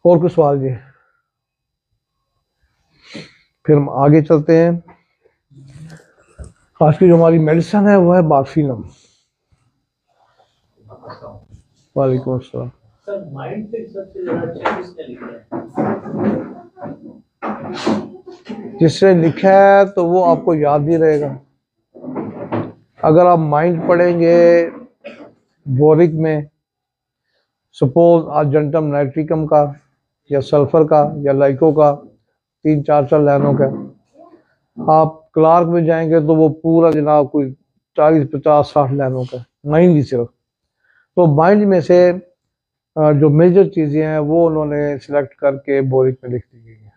और कुछ सवाल जी? फिर हम आगे चलते हैं। आज की जो हमारी मेडिसिन है वो है बारफिनम। वालेकुम अस्सलाम। सर माइंड पे सबसे ज्यादा अच्छा किसने लिखा है? जिसने लिखा है तो वो आपको याद नहीं रहेगा। अगर आप माइंड पढ़ेंगे बोरिक में, सपोज आर्जेंटम नाइट्रिकम का या सल्फर का या लाइको का 3-4 लाइनों का, आप क्लार्क में जाएंगे तो वो पूरा जनाब कोई 40-50-60 लाइनों का माइंड ही सिर्फ। तो माइंड में से जो मेजर चीज़ें हैं वो उन्होंने सिलेक्ट करके बोरिक में लिख दी गई है।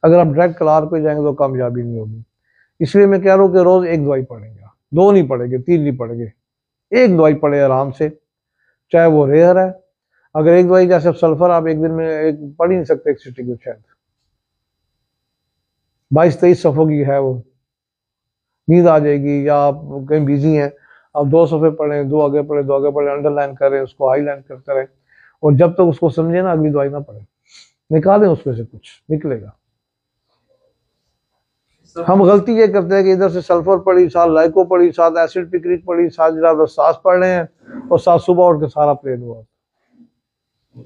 अगर आप डायरेक्ट क्लार्क पे जाएंगे तो कामयाबी नहीं होगी। इसलिए मैं कह रहा हूँ कि रोज़ एक दवाई पढ़ेंगे, 2 नहीं पढ़ेंगे, 3 नहीं पढ़ेंगे, एक दवाई पढ़े आराम से, चाहे वो रेयर है। अगर एक दवाई जैसे सल्फर आप एक दिन में एक पढ़ ही नहीं सकते, एक सिटी को शायद 22-23 सफ़ों की है, वो नींद आ जाएगी, या आप कहीं बिजी हैं, आप 2 सफ़े पढ़ें, 2 आगे पढ़े, 2 आगे पढ़े, अंडरलाइन करें, उसको हाईलाइन करते रहें, और जब तक उसको समझे ना अगली दवाई ना पढ़े, निकालें उसमें से कुछ निकलेगा। हम गलती ये करते हैं कि इधर से सल्फर पढ़ी, साथ लाइको पढ़ी, साथ एसिड पिक्रिक पढ़ी, साथ जनाब सांस पढ़ रहे हैं, और साथ सुबह उठ के सारा प्लेन हुआ।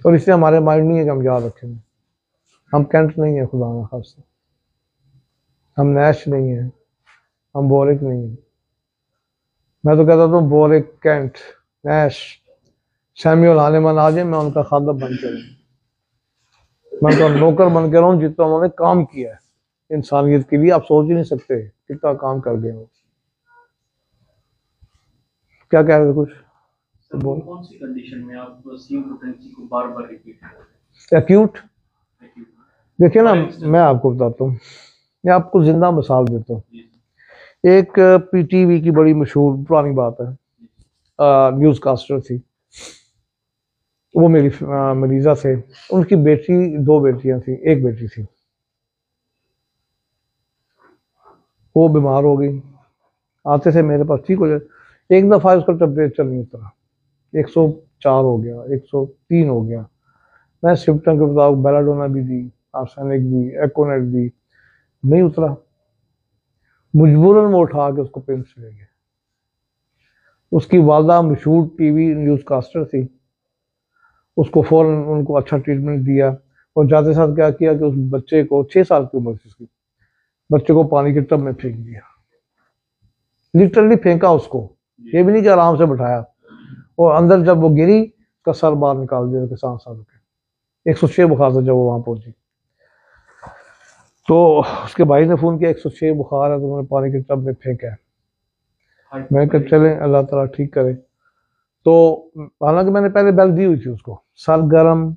और इसलिए हमारे माइंड नहीं है कि हम याद रखेंगे। हम कैंट नहीं है खुदा ना खास्ता, हम नैश नहीं है, हम बोरिक नहीं है। मैं तो कहता हूँ बोरिक, कैंट, नैश, सैमुअल हानेमन आ जाए, मैं उनका खादम बन के रहूँ, मैं उनका नौकर बन के रहूँ जितना उन्होंने काम किया है इंसानियत के लिए। आप सोच ही नहीं सकते कितना काम कर गए वो। क्या कह रहे थे कुछ? सर कौन सी कंडीशन में आप सीम पोटेंसी को बार-बार रिपीट करते हैं? एक्यूट। देखिए ना, मैं आपको बताता हूँ, मैं आपको जिंदा मिसाल देता हूँ। एक पीटीवी की बड़ी मशहूर पुरानी बात है, न्यूज़ कास्टर थी, वो मेरी मरीजा थे, उनकी बेटी, 2 बेटियां थी, एक बेटी थी, वो बीमार हो गई, आते थे मेरे पास, ठीक हो जाए। एक दफ़ा उसका टेम्परेचर नहीं उतरा, 104 हो गया, 103 हो गया। मैं सिम्टम के मुताबिक बेलाडोना भी दी, आर्सेनिक दी, एकोनेट दी, नहीं उतरा। मजबूरन वो उठा के उसको पेम्स ले गए। उसकी वालदा मशहूर टीवी न्यूज़ कास्टर थी, उसको फौरन उनको अच्छा ट्रीटमेंट दिया, और जाते साथ क्या किया कि उस बच्चे को, 6 साल की उम्र थी उसकी, बच्चे को पानी के टब में फेंक दिया, लिटरली फेंका उसको, ये भी नहीं कि आराम से बैठाया, और अंदर जब वो गिरी उसका सर बाहर निकाल दिया, सांस आ के 106 बुखार था जब वो वहां पहुंची। तो उसके भाई ने फोन किया 106 बुखार है, तो उन्होंने पानी के टब में फेंका है। मैं कहा चले अल्लाह ताला ठीक करे। तो हालांकि मैंने पहले बेल दी हुई थी उसको, सर गर्म,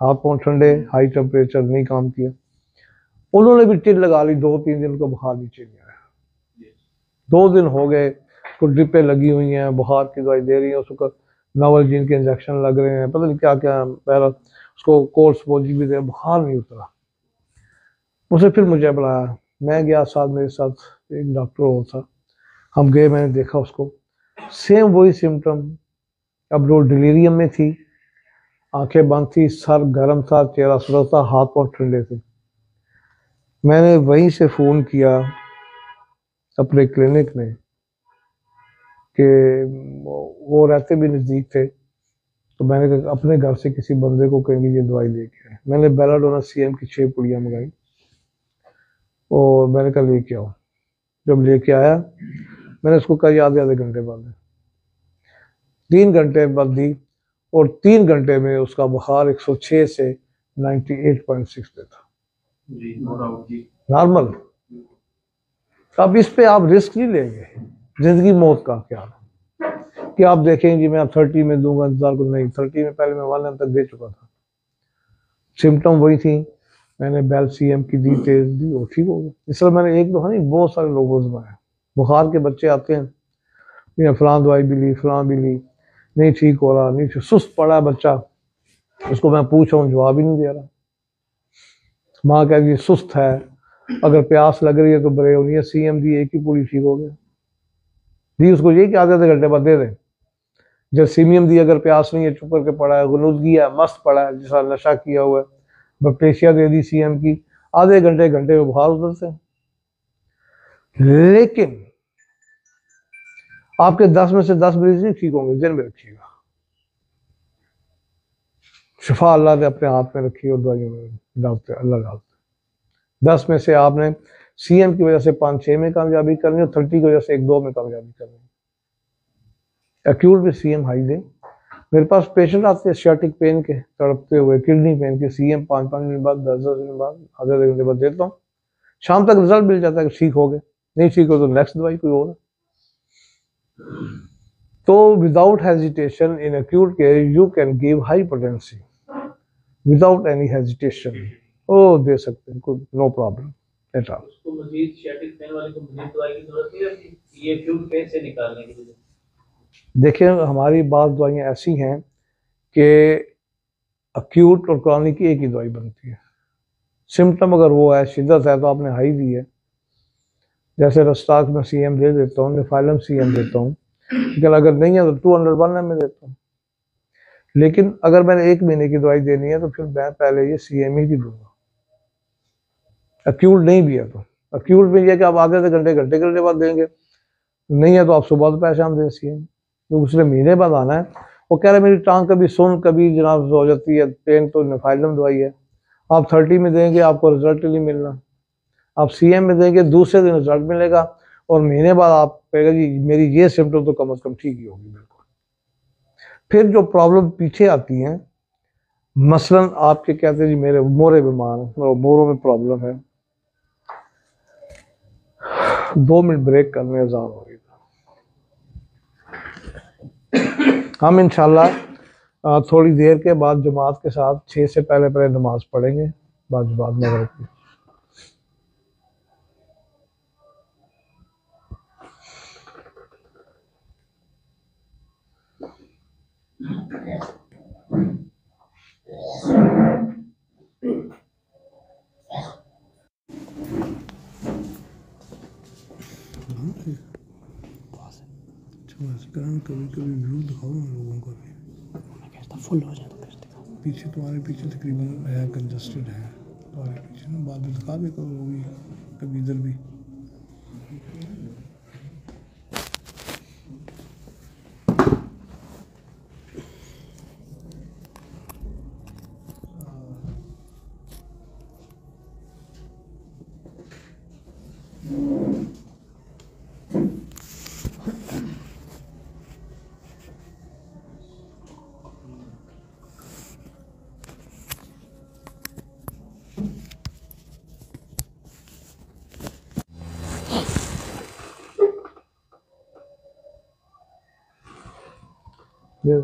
हाथ पांव ठंडे, हाई टेम्परेचर, नहीं काम किया। उन्होंने भी टिल लगा ली, 2-3 दिन को बुखार नीचे नहीं आया। 2 दिन हो गए, उसको ड्रिपें लगी हुई हैं, बुखार की दवाई दे रही है, उसको नावल जीन के इंजेक्शन लग रहे हैं, पता नहीं क्या क्या, पहला उसको कोर्स पोजी भी दे, बुखार नहीं उतरा। उसे फिर मुझे बुलाया, मैं गया, साथ मेरे साथ एक डॉक्टर और था, हम गए, मैंने देखा उसको, सेम वही सिम्टम। अब वो डिलीरियम में थी, आंखें बंद थी, सर गर्म था, चेहरा सूरज था, हाथ पांव ठंडे थे। मैंने वहीं से फ़ोन किया अपने क्लिनिक में, कि वो रहते भी नज़दीक थे, तो मैंने कहा अपने घर से किसी बंदे को कहेंगे ये दवाई लेके आए। मैंने बेलाडोना सीएम की 6 पुड़ियाँ मंगाई, और मैंने कहा लेके आओ। जब लेके आया, मैंने उसको कहा आधे घंटे बाद है, 3 घंटे बाद दी, और 3 घंटे में उसका बुखार 106 से 98.6 पे था, नॉर्मल। अब इस पे आप रिस्क नहीं लेंगे, जिंदगी मौत का क्या कि आप देखेंगे मैं 30 में दूंगा इंतजार को, नहीं, 30 में पहले मैं 1 तक दे चुका था, सिम्टम वही थी, मैंने बेल सीएम की दी, तेज दी, और ठीक हो गया। इसलिए मैंने एक दो नहीं, बहुत सारे लोगों से बनाया, बुखार के बच्चे आते हैं, फलां दवाई भी ली, फलां भी ली, नहीं ठीक हो रहा, नहीं सुस्त पड़ा है बच्चा, उसको मैं पूछ रहा हूँ जवाब ही नहीं दे रहा। माँ कह रही सुस्त है, अगर प्यास लग रही है तो बड़े होनी है, सीएम दी, एक ही पूरी ठीक हो गया। दी उसको ये कि आधे घंटे बाद दे दें। जब सीमियम दी, अगर प्यास नहीं है, चुप करके पड़ा है, गुनूदगी है, मस्त पड़ा है, जिस नशा किया हुआ है, बपेशिया दे दी सीएम की, आधे घंटे घंटे में बुखार उतरते हैं। लेकिन आपके 10 में से 10 मरीज नहीं ठीक होंगे, दिन में रखिएगा। शिफा अल्लाह ने अपने हाथ में रखी और दवाइयों में डालते अल्लाह डालते। 10 में से आपने सीएम की वजह से 5-6 में कामयाबी करनी और 30 की वजह से 1-2 में कामयाबी करनी। एक्यूट में सीएम हाई दे। मेरे पास पेशेंट आते हैं सियाटिक पेन के, तड़पते हुए, किडनी पेन के, सीएम 5-5 मिनट बाद, 10-10 मिनट बाद, आधे घंटे बाद देता हूँ। शाम तक रिजल्ट मिल जाता है कि ठीक हो गए, नहीं ठीक हो तो नेक्स्ट दवाई कोई और है। तो without hesitation in acute care you can give high potency without any hesitation. ओ दे सकते हैं, कोई नो प्रॉब्लम एट ऑल। उसको मजीद सियाटिक पेन वाले को मजीद दवाई की जरूरत नहीं है ये एक्यूट पेन से निकालने के लिए? देखिए हमारी बात दवाइयाँ ऐसी हैं कि अक्यूट और क्रॉनिक की एक ही दवाई बनती है। सिम्टम अगर वो है, शिद्दत है, तो आपने हाई दी है। जैसे रस्ताक में सीएम दे देता हूँ, निफाइलम सीएम देता हूँ, लेकिन अगर नहीं है तो 201 में देता हूँ। लेकिन अगर मैंने 1 महीने की दवाई देनी है तो फिर मैं पहले ये सीएम ही की दूंगा, एक्यूट नहीं भी है तो। एक्यूट में यह कि आप आधे घंटे घंटे बाद देंगे, नहीं है तो आप सुबह दोपहर शाम दें सीएम। तो दूसरे महीने बाद आना है। वो कह रहे मेरी टांग कभी सुन कभी जनाब हो जाती है पेन, तो निफाइलम दवाई है। आप 30 में देंगे आपको रिजल्ट नहीं मिलना, आप सीएम में देंगे दूसरे दिन रिजल्ट मिलेगा और महीने बाद आप कहेगा जी मेरी ये सिम्टम तो कम से कम ठीक ही होगी बिल्कुल। फिर जो प्रॉब्लम पीछे आती हैं, मसलन आपके कहते हैं जी मेरे मोरे बीमार हैं, मोरों में प्रॉब्लम है, 2 मिनट ब्रेक करने हजार होगी। हम इंशाल्लाह थोड़ी देर के बाद जमात के साथ 6 से पहले नमाज पढ़ेंगे, बाद मगरिब की। कभी कभी व्यू दिखाओ ना लोगों को भी, कहता फुल हो जाए तो फिर दिखाओ। पीछे तुम्हारे पीछे तकरीबन है, कंजस्टेड है तुम्हारे पीछे ना, बाद में दिखा भी करो वो भी, कभी इधर भी। Yeah.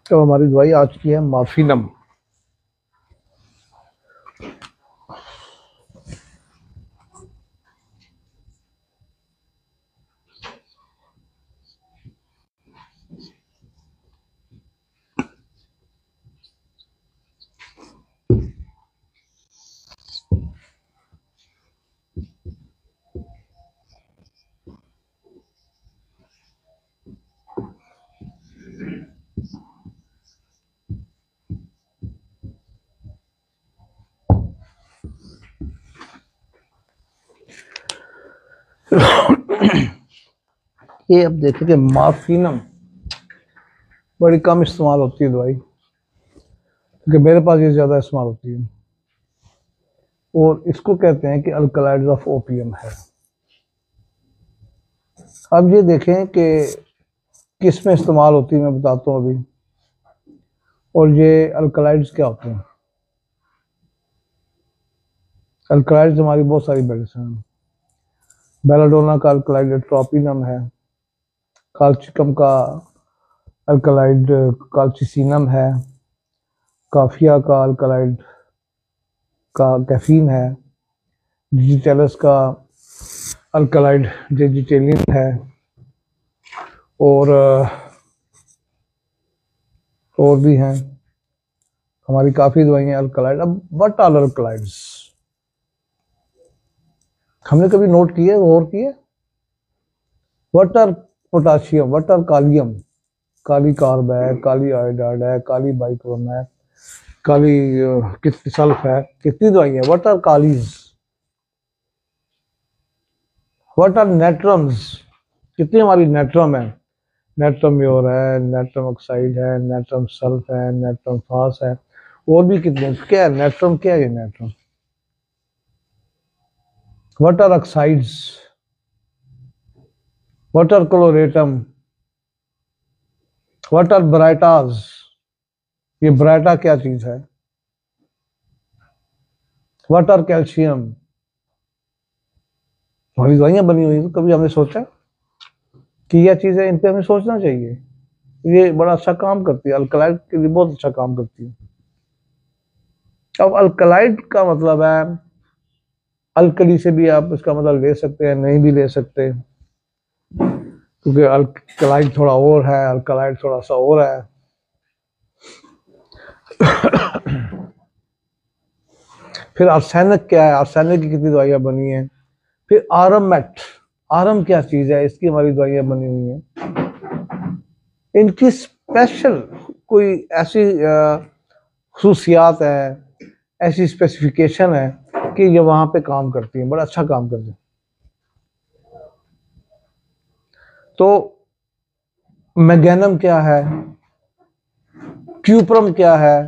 तो हमारी दवाई आज की है माफिनम। ये अब देखें कि मार्फिनम बड़ी कम इस्तेमाल होती है दवाई, क्योंकि मेरे पास ये ज़्यादा इस्तेमाल होती है। और इसको कहते हैं कि अल्कलाइड्स ऑफ ओपियम है। अब ये देखें कि किस में इस्तेमाल होती है, मैं बताता हूँ अभी। और ये अल्कलाइड्स क्या होते हैं? अल्कलाइड्स हमारी बहुत सारी मेडिसिन है। बेलाडोना का अल्कलाइड ट्रोपिनम है, काल्चिकम का अल्कलाइड काल्चिसिनम है, काफिया का अल्कलाइड का कैफीन है, डिजिटेलस का अल्कलाइड डिजिटेलिन है, और भी हैं हमारी काफ़ी दवाइयाँ अल्कलाइड। अब व्हाट आर अल्कलाइड्स? हमने कभी नोट किए, गौर किए? What are potassium, what are kalium? Kali carb है, काली आयोडाइड है, काली बाइक्रोम है, काली कितनी सल्फ है, कितनी दवाइयाँ। What are kalis? What are natrums? कितनी हमारी नेट्रम है? नेट्रम म्योर है, नेट्रम ऑक्साइड है, नेट्रम सल्फ है, नेट्रम फास है, और भी कितने। क्या है नेट्रम? क्या है natrum? What are oxides? What are chloratum? What are barytas? ये ब्राइटा क्या चीज है? What are calcium? हमारी दवाइयां बनी हुई, तो कभी हमने सोचा कि यह चीज है, इन पे हमें सोचना चाहिए। ये बड़ा अच्छा काम करती है, अल्कलाइड के लिए बहुत अच्छा काम करती है। अब अल्कलाइड का मतलब है, अल्कली से भी आप इसका मतलब ले सकते हैं, नहीं भी ले सकते, क्योंकि अल्कलाइड थोड़ा और है, अल्कलाइड थोड़ा सा और है। फिर आर्सेनिक क्या है? आर्सेनिक की कितनी दवाइयां बनी हैं। फिर आरम आरम क्या चीज है? इसकी हमारी दवाइयां बनी हुई हैं। इनकी स्पेशल कोई ऐसी खसूसियात है, ऐसी स्पेसिफिकेशन है कि ये वहां पे काम करती है, बड़ा अच्छा काम करती है। तो मैगेनम क्या है, क्यूप्रम क्या है,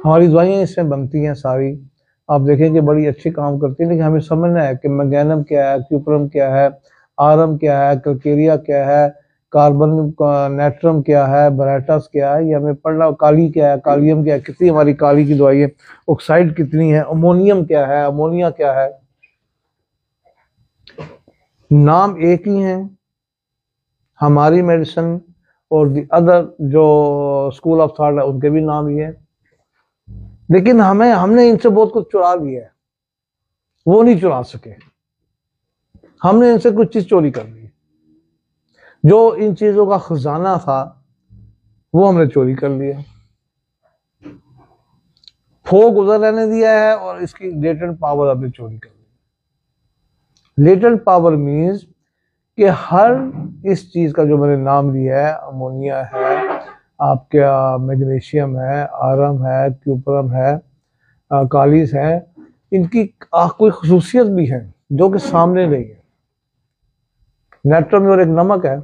हमारी दवाइयां इसमें बनती हैं सारी। आप देखेंगे बड़ी अच्छी काम करती है, लेकिन हमें समझना है कि मैगेनम क्या है, क्यूप्रम क्या है, आरम क्या है, कल्केरिया क्या है, कार्बन नेट्रम क्या है, बराटस क्या है, ये हमें पढ़ना। काली क्या है, कालियम क्या है, कितनी हमारी काली की दवाई है, ऑक्साइड कितनी है, अमोनियम क्या है, अमोनिया क्या है। नाम एक ही है, हमारी मेडिसिन और दी अदर जो स्कूल ऑफ थॉट है उनके भी नाम ही है, लेकिन हमने इनसे बहुत कुछ चुरा लिया है, वो नहीं चुरा सके। हमने इनसे कुछ चीज चोरी कर ली, जो इन चीजों का खजाना था वो हमने चोरी कर लिया, फो गुजर रहने दिया है, और इसकी लेटेंट पावर हमने चोरी कर ली। लेटेंट पावर मीन्स कि हर इस चीज का जो मैंने नाम लिया है, अमोनिया है, आपका मैग्नीशियम है, आरम है, क्यूपरम है, कालीस है, इनकी कोई खसूसियत भी है जो कि सामने नहीं है। नेट्रम और एक नमक है,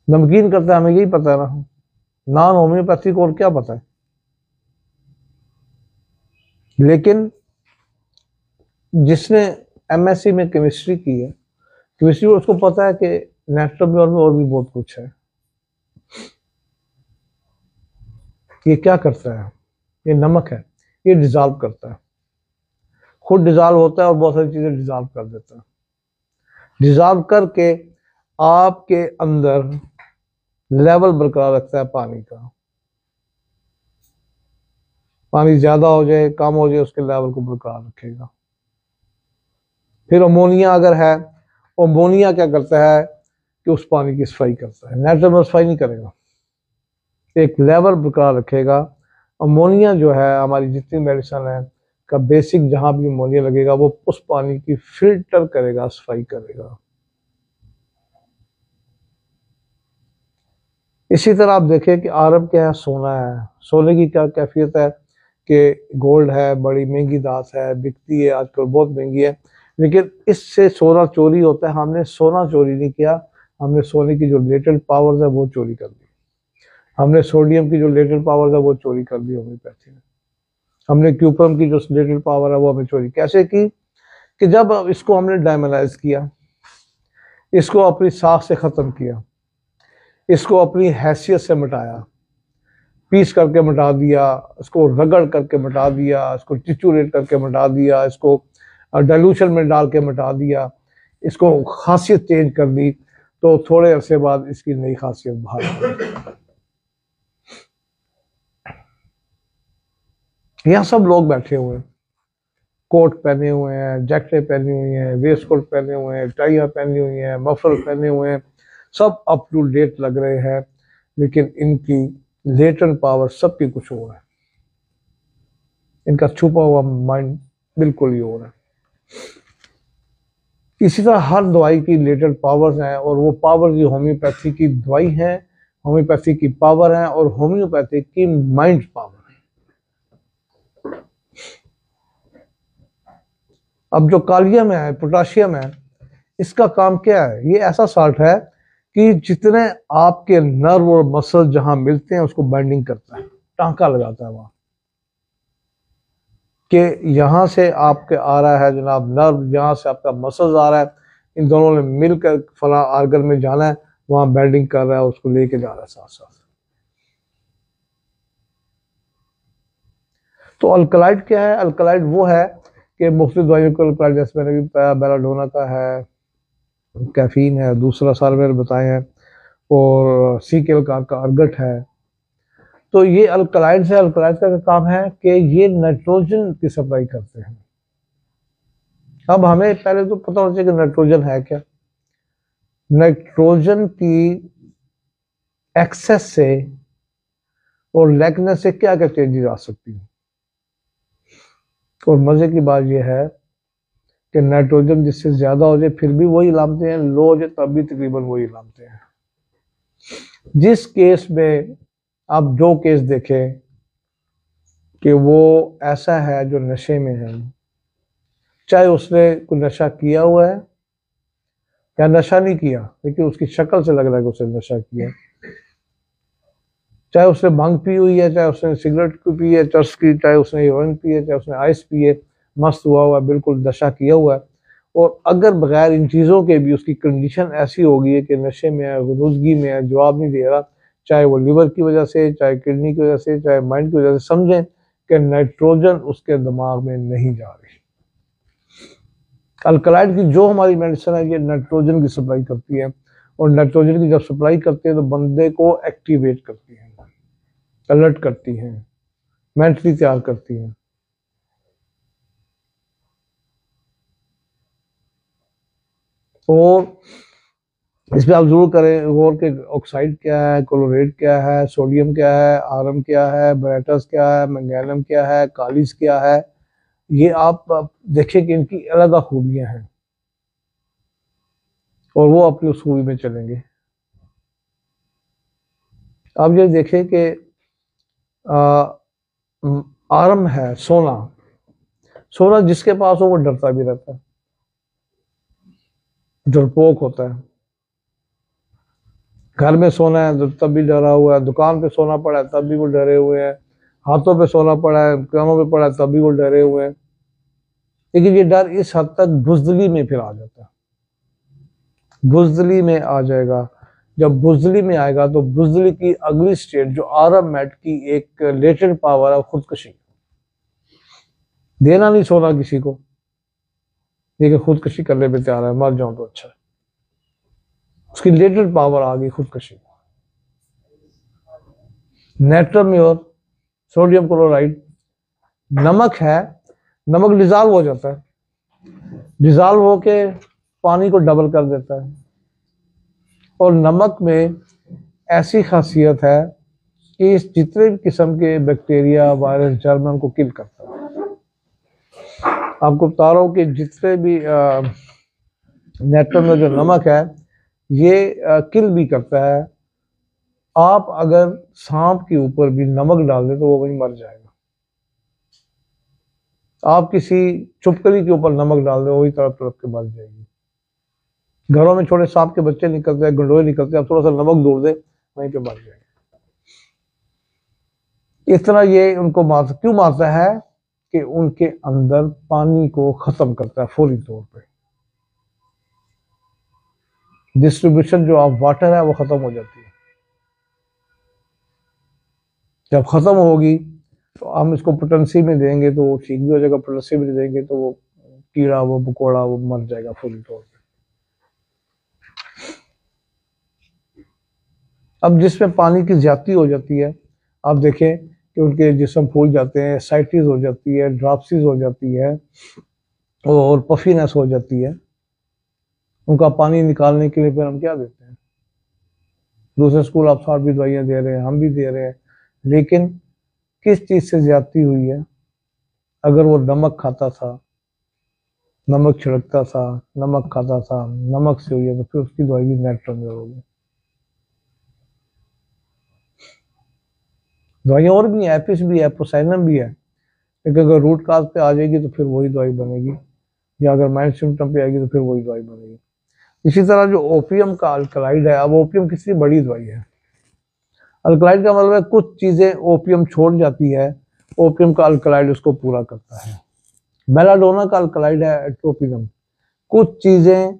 नमकीन करता है, हमें यही पता है ना, नॉन होम्योपैथिक और क्या पता है। लेकिन जिसने एमएससी में केमिस्ट्री की है, केमिस्ट्री, उसको पता है कि नेट्रम में और भी बहुत कुछ है। ये क्या करता है? ये नमक है, ये डिजॉल्व करता है, खुद डिजॉल्व होता है और बहुत सारी चीजें डिजॉल्व कर देता है। डिजॉल्व करके आपके अंदर लेवल बरकरार रखता है पानी का। पानी ज्यादा हो जाए, कम हो जाए, उसके लेवल को बरकरार रखेगा। फिर अमोनिया अगर है, अमोनिया क्या करता है कि उस पानी की सफाई करता है। नेट्रम सफाई नहीं करेगा, एक लेवल बरकरार रखेगा। अमोनिया जो है, हमारी जितनी मेडिसिन है का बेसिक, जहां भी अमोनिया लगेगा वो उस पानी की फिल्टर करेगा, सफाई करेगा। इसी तरह आप देखें कि आरब क्या है, सोना है। सोने की क्या कैफियत है कि गोल्ड है, बड़ी महंगी धात है, बिकती है आजकल, बहुत महंगी है, लेकिन इससे सोना चोरी होता है। हमने सोना चोरी नहीं किया, हमने सोने की जो लेटेंट पावर्स है वो चोरी कर दी। हमने सोडियम की जो लेटेंट पावर्स है वो चोरी कर दी होम्योपैथी में। हमने क्यूपरम की जो लेटेंट पावर है वो हमें चोरी कैसे की कि जब इसको हमने डायमलाइज किया, इसको अपनी साख से ख़त्म किया, इसको अपनी हैसियत से मिटाया, पीस करके मिटा दिया, इसको रगड़ करके मिटा दिया, इसको टिचुरेट करके मिटा दिया, इसको डाइल्यूशन में डाल के मिटा दिया, इसको खासियत चेंज कर दी, तो थोड़े अरसे बाद इसकी नई खासियत बाहर आ गई। यहाँ सब लोग बैठे हुए हैं, कोट पहने हुए हैं, जैकेटें पहनी हुई हैं, वेस्ट कोट पहने हुए हैं, टाइयाँ पहनी हुई हैं, मफलर पहने हुए हैं, सब अप टू डेट लग रहे हैं, लेकिन इनकी लेटेंट पावर सबकी कुछ और है, इनका छुपा हुआ माइंड बिल्कुल ही और है। इसी तरह हर दवाई की लेटेंट पावर्स हैं, और वो पावर की होम्योपैथी की दवाई है, होम्योपैथी की पावर है, और होम्योपैथी की माइंड पावर है। अब जो कालियम है, पोटाशियम है, इसका काम क्या है? ये ऐसा साल्ट है कि जितने आपके नर्व और मसल जहां मिलते हैं उसको बाइंडिंग करता है, टांका लगाता है वहां, कि यहां से आपके आ रहा है जनाब नर्व, यहां से आपका मसल आ रहा है, इन दोनों ने मिलकर फला आर्गन में जाना है, वहां बाइंडिंग कर रहा है, उसको लेके जा रहा है साथ साथ। तो अल्कलाइड क्या है? अल्कलाइड वो है कि मुख्तलिफ दवाइयों को अल्कलाइड, जैसे मैंने भी बताया, बेलाडोना का है, कैफीन है, दूसरा साल मैंने बताए हैं, और सीकेल का अर्गट है। तो ये अल्कलाइड्स है। अल्कलाइड्स का काम है कि ये नाइट्रोजन की सप्लाई करते हैं। अब हमें पहले तो पता होना चाहिए कि नाइट्रोजन है क्या। नाइट्रोजन की एक्सेस से और लैकनेस से क्या क्या चेंजेस आ सकती है। और मजे की बात यह है कि नाइट्रोजन जिससे ज्यादा हो जाए फिर भी वही लामते हैं, लो हो जाए तब भी तकरीबन वही लामते हैं। जिस केस में आप जो केस देखें कि वो ऐसा है जो नशे में है, चाहे उसने कोई नशा किया हुआ है या नशा नहीं किया, लेकिन उसकी शक्ल से लग रहा है कि उसने नशा किया, चाहे उसने भांग पी हुई है, चाहे उसने सिगरेट पी है चर्स की, चाहे उसने हीरोइन पी है, चाहे उसने आइस पी है, मस्त हुआ बिल्कुल नशा किया हुआ है, और अगर बगैर इन चीज़ों के भी उसकी कंडीशन ऐसी हो गई है कि नशे में है, गुदुजगी में है, जवाब नहीं दे रहा, चाहे वो लिवर की वजह से, चाहे किडनी की वजह से, चाहे माइंड की वजह से, समझें कि नाइट्रोजन उसके दिमाग में नहीं जा रही। अल्कलाइड की जो हमारी मेडिसिन है ये नाइट्रोजन की सप्लाई करती है, और नाइट्रोजन की जब सप्लाई करती है तो बंदे को एक्टिवेट करती है, अलर्ट करती है, मेंटली तैयार करती है। और इस पर आप जरूर करें गौर के ऑक्साइड क्या है, क्लोराइड क्या है, सोडियम क्या है, आरएम क्या है, बोरेटस क्या है, मैंगनीज क्या है, कालीस क्या है, ये आप देखें कि इनकी अलग खूबियां हैं, और वो अपनी उस खूबी में चलेंगे। आप ये देखें कि आरम है सोना, सोना जिसके पास हो वो डरता भी रहता है, डरपोक होता है। घर में सोना है तो तब भी डरा हुआ है, दुकान पे सोना पड़ा है तब भी वो डरे हुए हैं, हाथों पे सोना पड़ा है, कानों पे पड़ा है तब भी वो डरे हुए हैं। लेकिन ये डर इस हद तक बुजदली में फिर आ जाता है, बुजदली में आ जाएगा। जब बुजदली में आएगा तो बुजदली की अगली स्टेट जो आरम मैट की एक लेटेंट पावर है, खुदकशी। देना नहीं सोना किसी को, लेकिन खुदकशी करने पे तैयार है, मर जाऊं तो अच्छा है। उसकी लेटेंट पावर आ गई, खुदकशी। नेट्रम और सोडियम क्लोराइड नमक है, नमक डिजॉल्व हो जाता है, डिजॉल्व होके पानी को डबल कर देता है, और नमक में ऐसी खासियत है कि इस जितने भी किस्म के बैक्टीरिया, वायरस, जर्म को किल करता है। आपको बता रहा हूँ कि जितने भी नेट्रम में जो नमक है ये किल भी करता है। आप अगर सांप के ऊपर भी नमक डाल दे तो वो वहीं मर जाएगा। आप किसी चुपकली के ऊपर नमक डाल दे वही तड़प तड़प के मर जाएगी। घरों में छोटे सांप के बच्चे निकलते हैं, गंडोए निकलते हैं, आप थोड़ा सा नमक दूर दे वहीं पे मर जाएंगे। इस तरह ये उनको मारता, क्यों मारता है? कि उनके अंदर पानी को खत्म करता है फौरी तौर पे। डिस्ट्रीब्यूशन जो ऑफ वाटर है वो खत्म हो जाती है। जब खत्म होगी तो हम इसको पोटेंसी में देंगे तो वो ठीक भी हो जाएगा, पोटेंसी में देंगे तो वो कीड़ा वो मकोड़ा वो मर जाएगा फौरी तौर पे। अब जिसमें पानी की ज्यादती हो जाती है, आप देखें कि उनके जिस्म फूल जाते हैं, साइटिस हो जाती है, ड्राप्सिस हो जाती है और पफीनेस हो जाती है। उनका पानी निकालने के लिए फिर हम क्या देते हैं? दूसरे स्कूल ऑफ थॉट भी दवाइयाँ दे रहे हैं, हम भी दे रहे हैं, लेकिन किस चीज़ से ज्यादती हुई है? अगर वो नमक खाता था, नमक छिड़कता था, नमक खाता था, नमक से हुई है, तो फिर उसकी दवाई भी नेट्रल होगी। दवाइयाँ और भी हैं, एपिस भी है, पोसाइनम भी है, लेकिन अगर रूट काज पे आ जाएगी तो फिर वही दवाई बनेगी, या अगर माइल्ड सिम्टम पे आएगी तो फिर वही दवाई बनेगी। इसी तरह जो ओपियम का अल्कलाइड है, अब ओपियम कितनी बड़ी दवाई है। अल्कलाइड का मतलब है कुछ चीजें ओपियम छोड़ जाती है, ओपियम का अल्कलाइड उसको पूरा करता है। बेलाडोना का अल्कलाइड है एट्रोपिनम, कुछ चीजें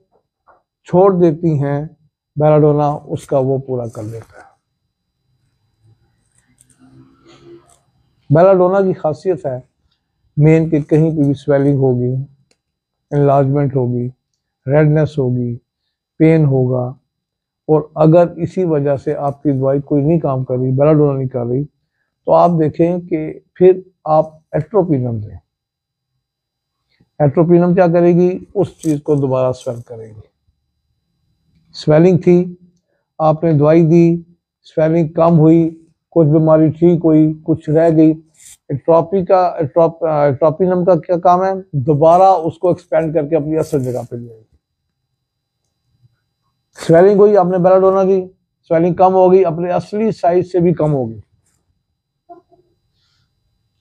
छोड़ देती हैं, बेलाडोना उसका वो पूरा कर देता है। बेलाडोना की खासियत है मेन कि कहीं पे भी स्वेलिंग होगी, एनलार्जमेंट होगी, रेडनेस होगी, पेन होगा, और अगर इसी वजह से आपकी दवाई कोई नहीं काम कर रही, बेलाडोना नहीं कर रही, तो आप देखें कि फिर आप एट्रोपिनम दें। एट्रोपिनम क्या करेगी? उस चीज को दोबारा स्वेल करेगी। स्वेलिंग थी, आपने दवाई दी, स्वेलिंग कम हुई, कुछ बीमारी ठीक हुई, कुछ रह गई। एट्रोपिनम का क्या काम है? दोबारा उसको एक्सपेंड करके अपनी असल जगह पे ले आएगी। स्वेलिंग हुई, आपने बेलाडोना दी, स्वेलिंग कम हो गई, अपने असली साइज से भी कम होगी।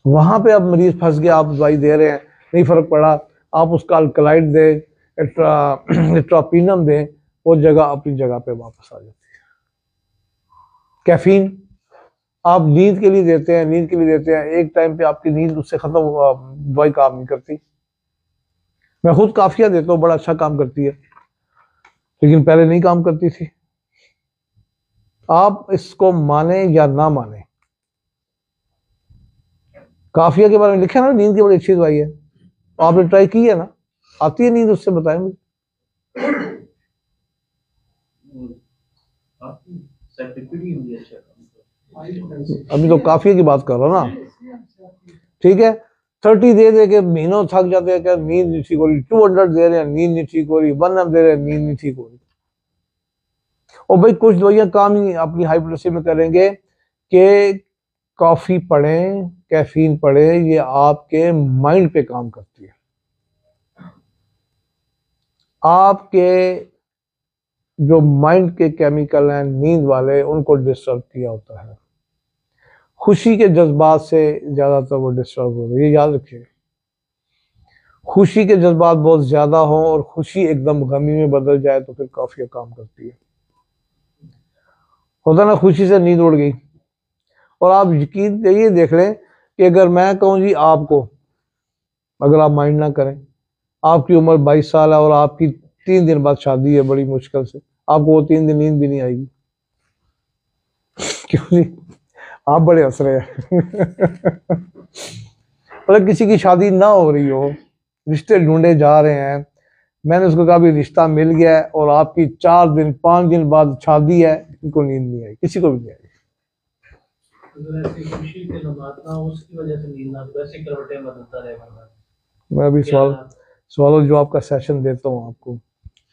वहां पे अब मरीज फंस गया, आप दवाई दे रहे हैं, नहीं फर्क पड़ा, आप उसका अल्कलाइड दे, एट्रोपिनम दे, वो जगह अपनी जगह पे वापस आ जाती है। कैफीन आप नींद के लिए देते हैं, नींद के लिए देते हैं, एक टाइम पे आपकी नींद उससे खत्म, दवाई काम नहीं करती। मैं खुद काफिया देता हूँ, बड़ा अच्छा काम करती है, लेकिन पहले नहीं काम करती थी। आप इसको माने या ना माने, काफिया के बारे में लिखा है ना, नींद की बड़ी अच्छी दवाई है, आपने ट्राई की है ना? आती है नींद? उससे बताएं मुझे। अभी तो काफिया की बात कर रहा हूं ना, ठीक है। 30 दे दे के महीनों थक जाते हैं, क्या नींद नहीं ठीक हो रही, 200 दे रहे हैं, नींद नहीं ठीक हो रही, 1 दे रहे हैं, नींद नहीं ठीक हो रही। और भाई कुछ दवाइयां काम ही अपनी हाई ब्लड में करेंगे कि कॉफी पढ़ें, कैफीन पढ़ें, ये आपके माइंड पे काम करती है, आपके जो माइंड के केमिकल हैं नींद वाले, उनको डिस्टर्ब किया होता है। खुशी के जज्बात से ज्यादातर वो डिस्टर्ब हो रही है, ये याद रखिए। खुशी के जज्बात बहुत ज्यादा हो और खुशी एकदम गमी में बदल जाए तो फिर काफी काम करती है। होता ना, खुशी से नींद उड़ गई, और आप यकीन ये देख लें कि अगर मैं कहूँ जी आपको, अगर आप माइंड ना करें, आपकी उम्र 22 साल है और आपकी 3 दिन बाद शादी है, बड़ी मुश्किल से आपको वो 3 दिन नींद भी नहीं आएगी। क्यों जी? आप बड़े हंस रहे हैं। मतलब किसी की शादी ना हो रही हो, रिश्ते ढूंढे जा रहे हैं, मैंने उसको कहा भी रिश्ता मिल गया है, और आपकी 4 दिन 5 दिन बाद शादी है, इनको नींद नहीं आई, किसी को भी नहीं आई। खुशी के लम्हात ना उसकी वजह से नींद ना, वैसे करवटें बदलता रहेगा। मैं अभी सवाल जवाब का सेशन देता हूँ आपको,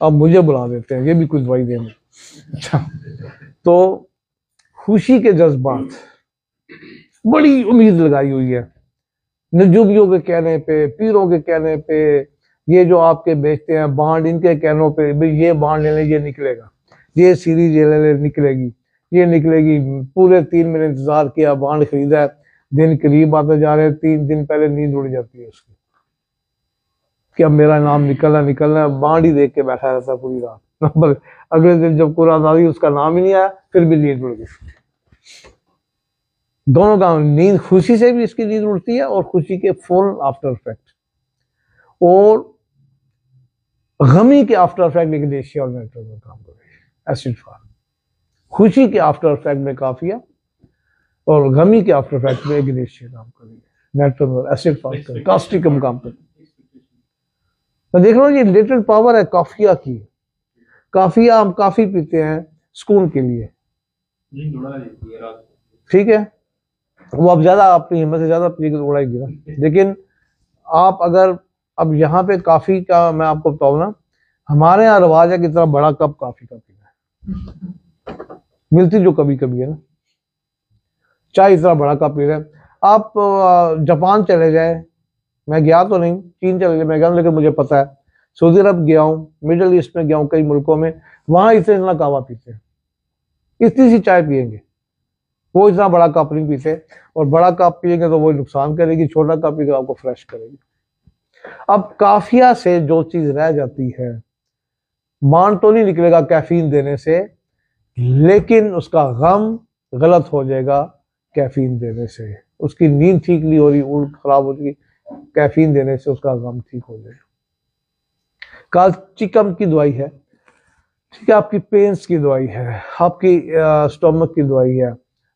अब मुझे बुला देते हैं, ये भी कुछ दवाई देने। अच्छा, तो खुशी के जज्बात, बड़ी उम्मीद लगाई हुई है नजूबियों के कहने पे, पीरों के कहने पे, ये जो आपके बेचते हैं बांड, इनके कहनों पे, भाई ये बांड ले लें, ये निकलेगा, ये सीरीज ले ले निकलेगी, ये निकलेगी। पूरे 3 महीने इंतजार किया, बांड खरीदा है, दिन करीब आते जा रहे हैं, 3 दिन पहले नींद उड़ जाती है उसकी कि अब मेरा नाम निकलना, बांड ही देख के बैठा रहता पूरी रात। अगले दिन जब कुरान आ गई, उसका नाम ही नहीं आया, फिर भी नींद उड़ गई। दोनों का नींद, खुशी से भी इसकी नींद उड़ती है और खुशी के फौरन आफ्टर इफेक्ट, और गमी के आफ्टर इफेक्ट में ग्लेशिया और मेट्रो में काम करेगी एसिड फॉल। खुशी के आफ्टर इफेक्ट में काफिया और गमी के आफ्टर इफेक्ट में ग्लेशिया काम करेगी, नेट्रोन एसिड फॉल कर, कास्टिकम काम करेगी। मैं देख रहा हूँ ये लिटिल पावर है काफिया की। काफिया हम काफी पीते हैं सुकून के लिए, ठीक है, वो अब ज्यादा अपनी हिम्मत से ज्यादा पी उड़ाएगी ना। लेकिन आप अगर अब यहाँ पे काफी का मैं आपको बताऊँ ना, हमारे यहाँ रिवाज है कि इतना बड़ा कप काफी का पीना है, मिलती जो कभी कभी है ना, चाय इतना बड़ा कप पी रहे हैं। आप जापान चले जाए, मैं गया तो नहीं, चीन चले जाए मैं गया, लेकिन मुझे पता है, सऊदी अरब गया हूँ, मिडिल ईस्ट में गया हूँ, कई मुल्कों में, वहां इतना कहवा पीते हैं, इतनी सी चाय पियेंगे, वो इतना बड़ा कप नहीं पीते, और बड़ा कप पियेंगे तो वो नुकसान करेगी, छोटा कप पिएगा आपको फ्रेश करेगी। अब काफिया से जो चीज रह जाती है, मान तो नहीं निकलेगा कैफीन देने से, लेकिन उसका गम गलत हो जाएगा कैफीन देने से, उसकी नींद ठीक नहीं हो रही, उल्ट खराब हो रही, कैफीन देने से उसका गम ठीक हो जाएगा। काल्चिकम की दवाई है, ठीक है, आपकी पेन्स की दवाई है, आपकी स्टोमक की दवाई है,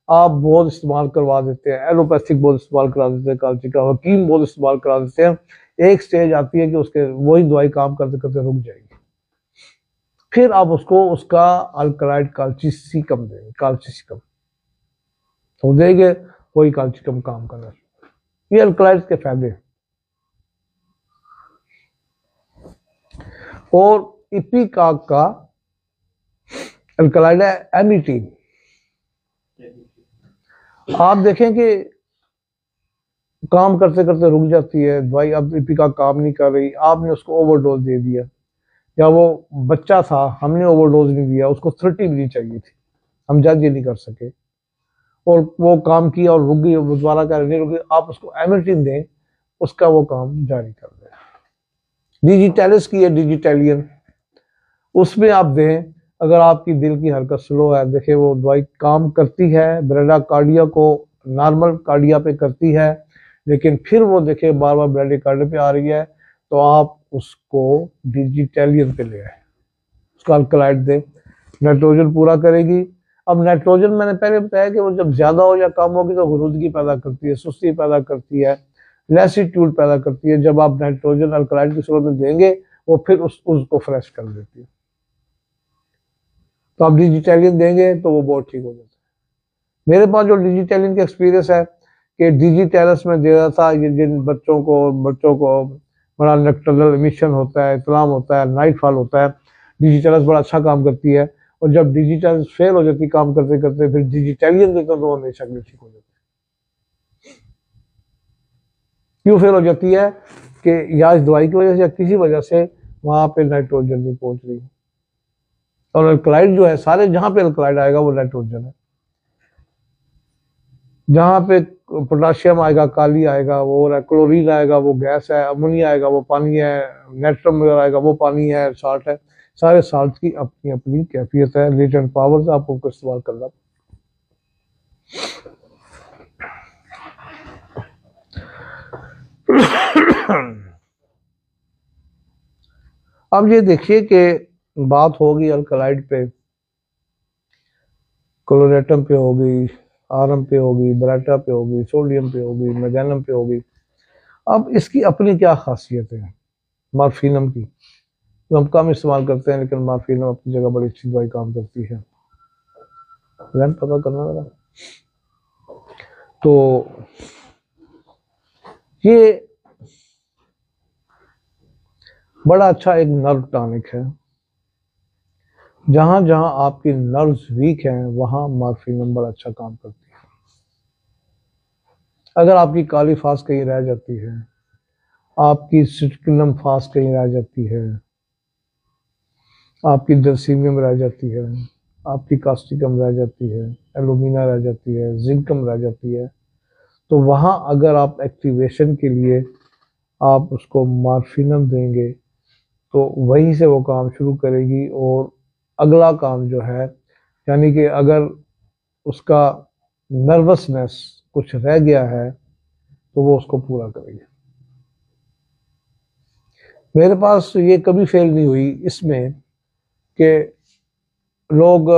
आप बहुत इस्तेमाल करवा देते हैं, एलोपैथिक बहुत इस्तेमाल करा देते हैं, काल्चिकम हकीम बहुत इस्तेमाल करा देते हैं, एक स्टेज आती है कि उसके वही दवाई काम करते करते रुक जाएगी, फिर आप उसको उसका अल्कलाइड काल्चिसिकम देंगे, काल्चिसिकम तो देंगे, वही काल्चिकम काम करना। ये अल्कलाइड के फायदे। और इपिकाक का अल्कलाइड है एमिटीन। आप देखें कि काम करते करते रुक जाती है दवाई, अब इपिका काम नहीं कर रही, आपने उसको ओवरडोज दे दिया, या वो बच्चा था हमने ओवरडोज नहीं दिया, उसको 30 भी चाहिए थी, हम जज ये नहीं कर सके, और वो काम किया और रुक गई, दोबारा कर नहीं रुक गई, आप उसको एमिटीन दें, उसका वो काम जारी कर दे। डिजिटैलिस की है डिजिटैलियन, उसमें आप दें, अगर आपकी दिल की हरकत स्लो है, देखे वो दवाई काम करती है, ब्रेडा कार्डिया को नॉर्मल कार्डिया पे करती है, लेकिन फिर वो देखे बार बार ब्रेडा कार्डिया पे आ रही है, तो आप उसको डिजिटैलियन पे ले आए, उसका अल्कलाइड दे, नाइट्रोजन पूरा करेगी। अब नाइट्रोजन मैंने पहले बताया कि वो जब ज्यादा हो या कम होगी तो गुरुदगी पैदा करती है, सुस्ती पैदा करती है, लैसिट्यूड पैदा करती है। जब आप नाइट्रोजन अल्कलाइड की सूरत में देंगे, वो फिर उसको फ्रेश कर देती है। तो आप डिजिटैलियन देंगे तो वो बहुत ठीक हो जाता है। मेरे पास जो डिजिटैलियन का एक्सपीरियंस है कि डिजिटैलस में दे रहा था, ये जिन बच्चों को बड़ा नक्टर्नल एमिशन होता है, इतलाम होता है, नाइट फॉल होता है, डिजिटैलस बड़ा अच्छा काम करती है, और जब डिजिटल फेल हो जाती काम करते करते, फिर डिजिटैलियन देता तो हमेशा के लिए ठीक हो जाती है। क्यों फेल हो जाती है कि या इस दवाई की वजह से या किसी वजह से वहां पे नाइट्रोजन नहीं पहुंच रही, और अल्कलाइड जो है सारे जहां पे अल्कलाइड आएगा वो नाइट्रोजन है, जहां पे पोटाशियम आएगा काली आएगा वो, क्लोरीन आएगा वो गैस है, अमोनिया आएगा वो पानी है, नाइट्रम वगैरह आएगा वो पानी है, साल्ट है, सारे साल्ट की अपनी अपनी कैफियत है, लेटेंट पावर्स आपको इस्तेमाल करना। अब ये देखिए कि बात होगी अल्कलाइड पे, क्लोरेटम पे होगी, आरएम पे होगी, ब्राटा पे होगी, सोडियम पे होगी, मैग्नीशियम पे होगी। अब इसकी अपनी क्या खासियत है मॉर्फिनम की, तो हम कम इस्तेमाल करते हैं, लेकिन मॉर्फिनम अपनी जगह बड़ी अच्छी दवाई काम करती है, पता करना मेरा। तो ये बड़ा अच्छा एक नर्व टॉनिक है, जहां जहां आपकी नर्व्स वीक हैं वहां मॉर्फिनम बड़ा अच्छा काम करती है। अगर आपकी काली फास कहीं रह जाती है, आपकी सिटिकुलम फास कहीं रह जाती है, आपकी डर्सीमियम रह जाती है, आपकी कास्टिकम रह जाती है, एलुमिना रह जाती है, जिंकम रह जाती है, तो वहां अगर आप एक्टिवेशन के लिए आप उसको मॉर्फिनम देंगे तो वहीं से वो काम शुरू करेगी, और अगला काम जो है, यानी कि अगर उसका नर्वसनेस कुछ रह गया है तो वो उसको पूरा करेगी। मेरे पास ये कभी फेल नहीं हुई इसमें कि लोग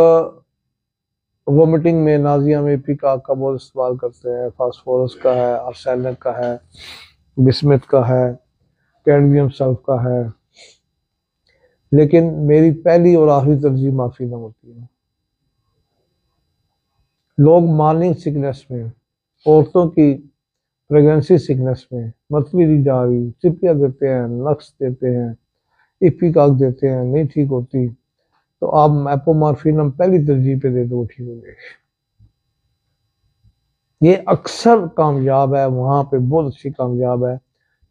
वोमिटिंग में, नाजिया में पीकॉक का बहुत इस्तेमाल करते हैं, फास्फोरस का है, आर्सेनिक का है, बिस्मिथ का है, कैडमियम सल्फ का है, लेकिन मेरी पहली और आखिरी तरजीह माफिनम होती है। लोग मॉर्निंग सिकनेस में, औरतों की प्रेगनेंसी सिकनेस में मतली दी जा रही, चिपिया देते हैं, नक्स देते हैं, इपीकॉक देते हैं, नहीं ठीक होती, तो आप एपोमार्फिनम पहली तरजीह पे दे दो, ठीक हो जाएगी। ये अक्सर कामयाब है, वहां पे बहुत अच्छी कामयाब है,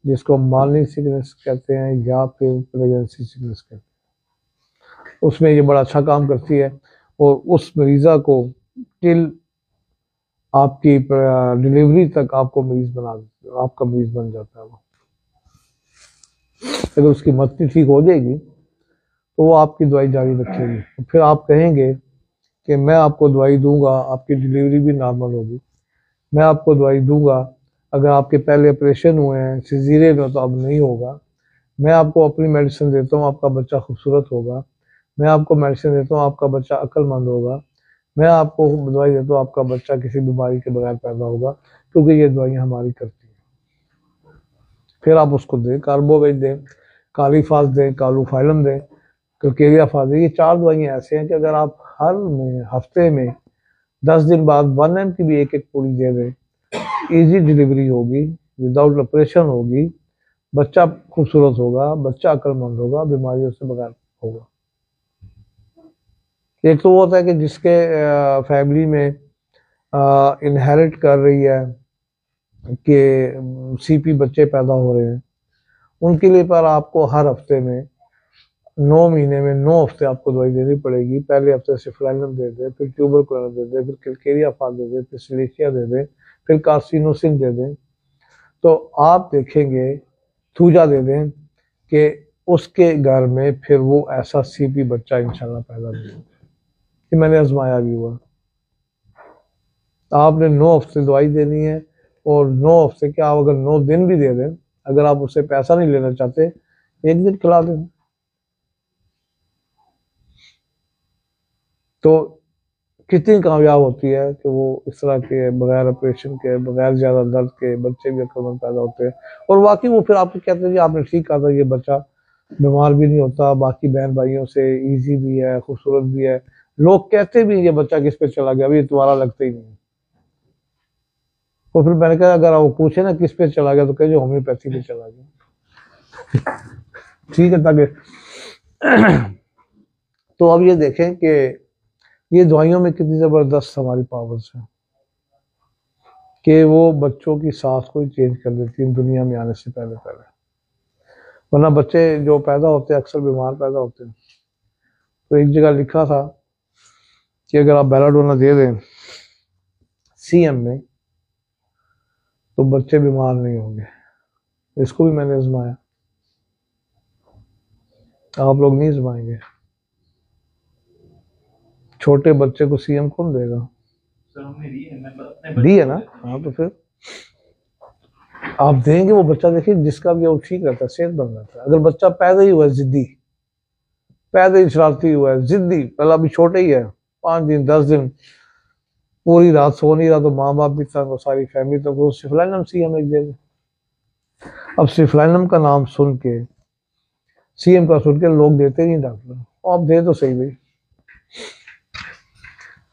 जिसको मॉर्निंग सिकनेस कहते हैं या फिर प्रेगनेंसी सिकनेस कहते हैं। उसमें ये बड़ा अच्छा काम करती है और उस मरीजा को टिल आपकी डिलीवरी तक आपको मरीज बना देती है, आपका मरीज बन जाता है वो। अगर उसकी मत्ती ठीक हो जाएगी तो वो आपकी दवाई जारी रखेगी, तो फिर आप कहेंगे कि मैं आपको दवाई दूंगा, आपकी डिलीवरी भी नॉर्मल होगी, मैं आपको दवाई दूंगा, अगर आपके पहले ऑपरेशन हुए हैं, सिजेरियन हो तो अब नहीं होगा, मैं आपको अपनी मेडिसिन देता हूँ, आपका बच्चा खूबसूरत होगा, मैं आपको मेडिसिन देता हूँ, आपका बच्चा अक्लमंद होगा, मैं आपको दवाई देता हूँ, आपका बच्चा किसी बीमारी के बगैर पैदा होगा, क्योंकि ये दवाइयाँ हमारी करती हैं। फिर आप उसको दें, कार्बोवेट दें, काली फास दें, कालूफाइलम दें, कल्केरिया फास दें। ये 4 दवाइयाँ ऐसे हैं कि अगर आप हर में हफ्ते में 10 दिन बाद 1 की भी एक पूरी दे दें, इजी डिलीवरी होगी, विदाउट ऑपरेशन होगी, बच्चा खूबसूरत होगा, बच्चा अक्लमंद होगा, बीमारियों से बगैर होगा। एक तो वो होता है कि जिसके फैमिली में इनहेरिट कर रही है कि सीपी बच्चे पैदा हो रहे हैं, उनके लिए पर आपको हर हफ्ते में 9 महीने में 9 हफ्ते आपको दवाई देनी पड़ेगी। पहले हफ्ते सिफलाइनम दे दे, फिर ट्यूबरकुलोसिस दे दे, फिर किलकेरिया फास दे दे, फिर सिलेशिया दे दे, फिर कार्सिनोसिन दे दें, तो आप देखेंगे थूजा दे दें कि उसके घर में फिर वो ऐसा सीपी बच्चा इंशाल्लाह पैदा नहीं होगा। कि मैंने आजमाया भी हुआ। आपने 9 हफ्ते दवाई देनी है और 9 हफ्ते के आप अगर 9 दिन भी दे दें, अगर आप उससे पैसा नहीं लेना चाहते, 1 दिन खिला दें। तो कितनी कामयाब होती है कि वो इस तरह के बगैर ऑपरेशन के, बगैर ज्यादा दर्द के बच्चे भी अक्लमंद पैदा होते हैं। और वाकई वो फिर आपको कहते हैं जी आपने ठीक कहा था, ये बच्चा बीमार भी नहीं होता, बाकी बहन भाइयों से इजी भी है, खूबसूरत भी है। लोग कहते भी ये बच्चा किस पे चला गया, अभी तुम्हारा लगता ही नहीं। तो फिर मैंने कहा अगर वो पूछे ना किस पे चला गया तो कहे होम्योपैथी पे चला गया। ठीक है, ताकि तो अब ये देखें कि ये दवाइयों में कितनी जबरदस्त हमारी पावर्स है कि वो बच्चों की सांस को ही चेंज कर देती है दुनिया में आने से पहले पहले। वरना बच्चे जो पैदा होते हैं अक्सर बीमार पैदा होते हैं। तो एक जगह लिखा था कि अगर आप बेलाडोना दे दें सीएम में तो बच्चे बीमार नहीं होंगे। इसको भी मैंने आजमाया, आप लोग नहीं आजमाएंगे। छोटे बच्चे को सीएम कौन देगा? सर हमने दी है ना। हाँ, तो फिर आप देंगे वो बच्चा, देखिए जिसका भी वो ठीक रहता है, सेहत बन जाता है। अगर बच्चा पैदा ही हुआ है जिद्दी, पैदा ही शरारती हुआ है, जिद्दी, पहला अभी छोटे ही है, 5 दिन 10 दिन पूरी रात सो नहीं रहा, तो माँ बाप भी तंग, सारी फैमिली तक, तो सिफलाइनम सीएम एक दे दे। अब सिफलाइनम का नाम सुन के, सीएम का सुन के लोग देते नहीं डॉक्टर, आप दे तो सही भाई।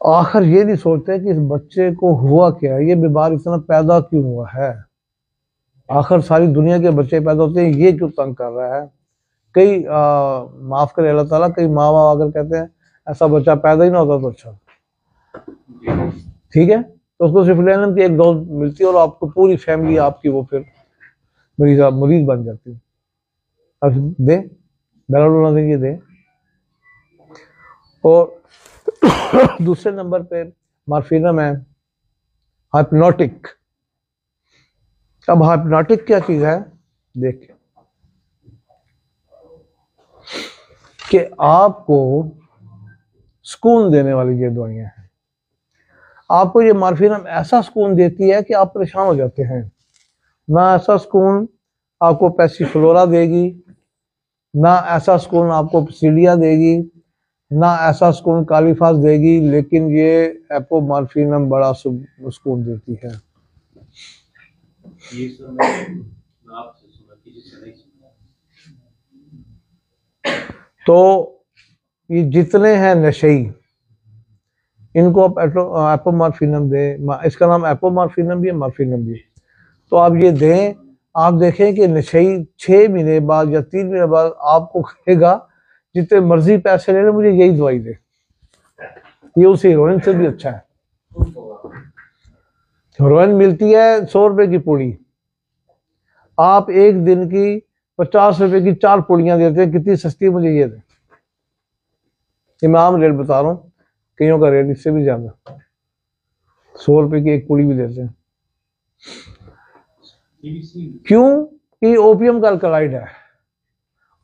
आखिर ये नहीं सोचते कि इस बच्चे को हुआ क्या है, ये बीमार इतना पैदा क्यों हुआ है। आखिर सारी दुनिया के बच्चे पैदा होते हैं, ये क्यों तंग कर रहा है। कई माफ करे अल्लाह ताला, कई माँ बाप अगर कहते हैं ऐसा बच्चा पैदा ही ना होता तो अच्छा, ठीक है, तो उसको सिफलाइनम की एक डोज मिलती है और आपको पूरी फैमिली आपकी वो फिर मरीज बन जाती है। अब दे बेलाडोना देंगे दे। और दूसरे नंबर पे मार्फिनम है, हाइप्नोटिक। अब हाइप्नोटिक क्या चीज है, देखिए कि आपको सुकून देने वाली ये दवाइयां हैं। आपको ये मॉर्फिन ऐसा सुकून देती है कि आप परेशान हो जाते हैं। ना ऐसा सुकून आपको पैसिफ्लोरा देगी, ना ऐसा सुकून आपको पसीडिया देगी, ना ऐसा सुकून कालीफास देगी, लेकिन ये एपोमॉर्फिनम बड़ा सुकून देती है। ये सर मैं आपसे सुना, किसी से नहीं सुना। तो ये जितने हैं नशेई, इनको आप एपोमॉर्फिनम दें। इसका नाम एपोमॉर्फिनम भी है, मॉर्फिनम भी है। तो आप ये दें, आप देखें कि नशेई 6 महीने बाद या 3 महीने बाद आपको कहेगा जितने मर्जी पैसे ले ले, मुझे यही दवाई दे। ये उस हीरोइन से भी अच्छा है। हीरोइन मिलती है 100 रुपए की पुड़ी, आप एक दिन की 50 रुपए की 4 पुड़ियां देते हैं। कितनी सस्ती, मुझे ये दे। ये मैं आम रेट बता रहा हूँ, कईयों का रेट इससे भी ज्यादा। 100 रुपए की एक पुड़ी भी देते हैं। क्यों? कि ओपियम का अल्कलॉइड है।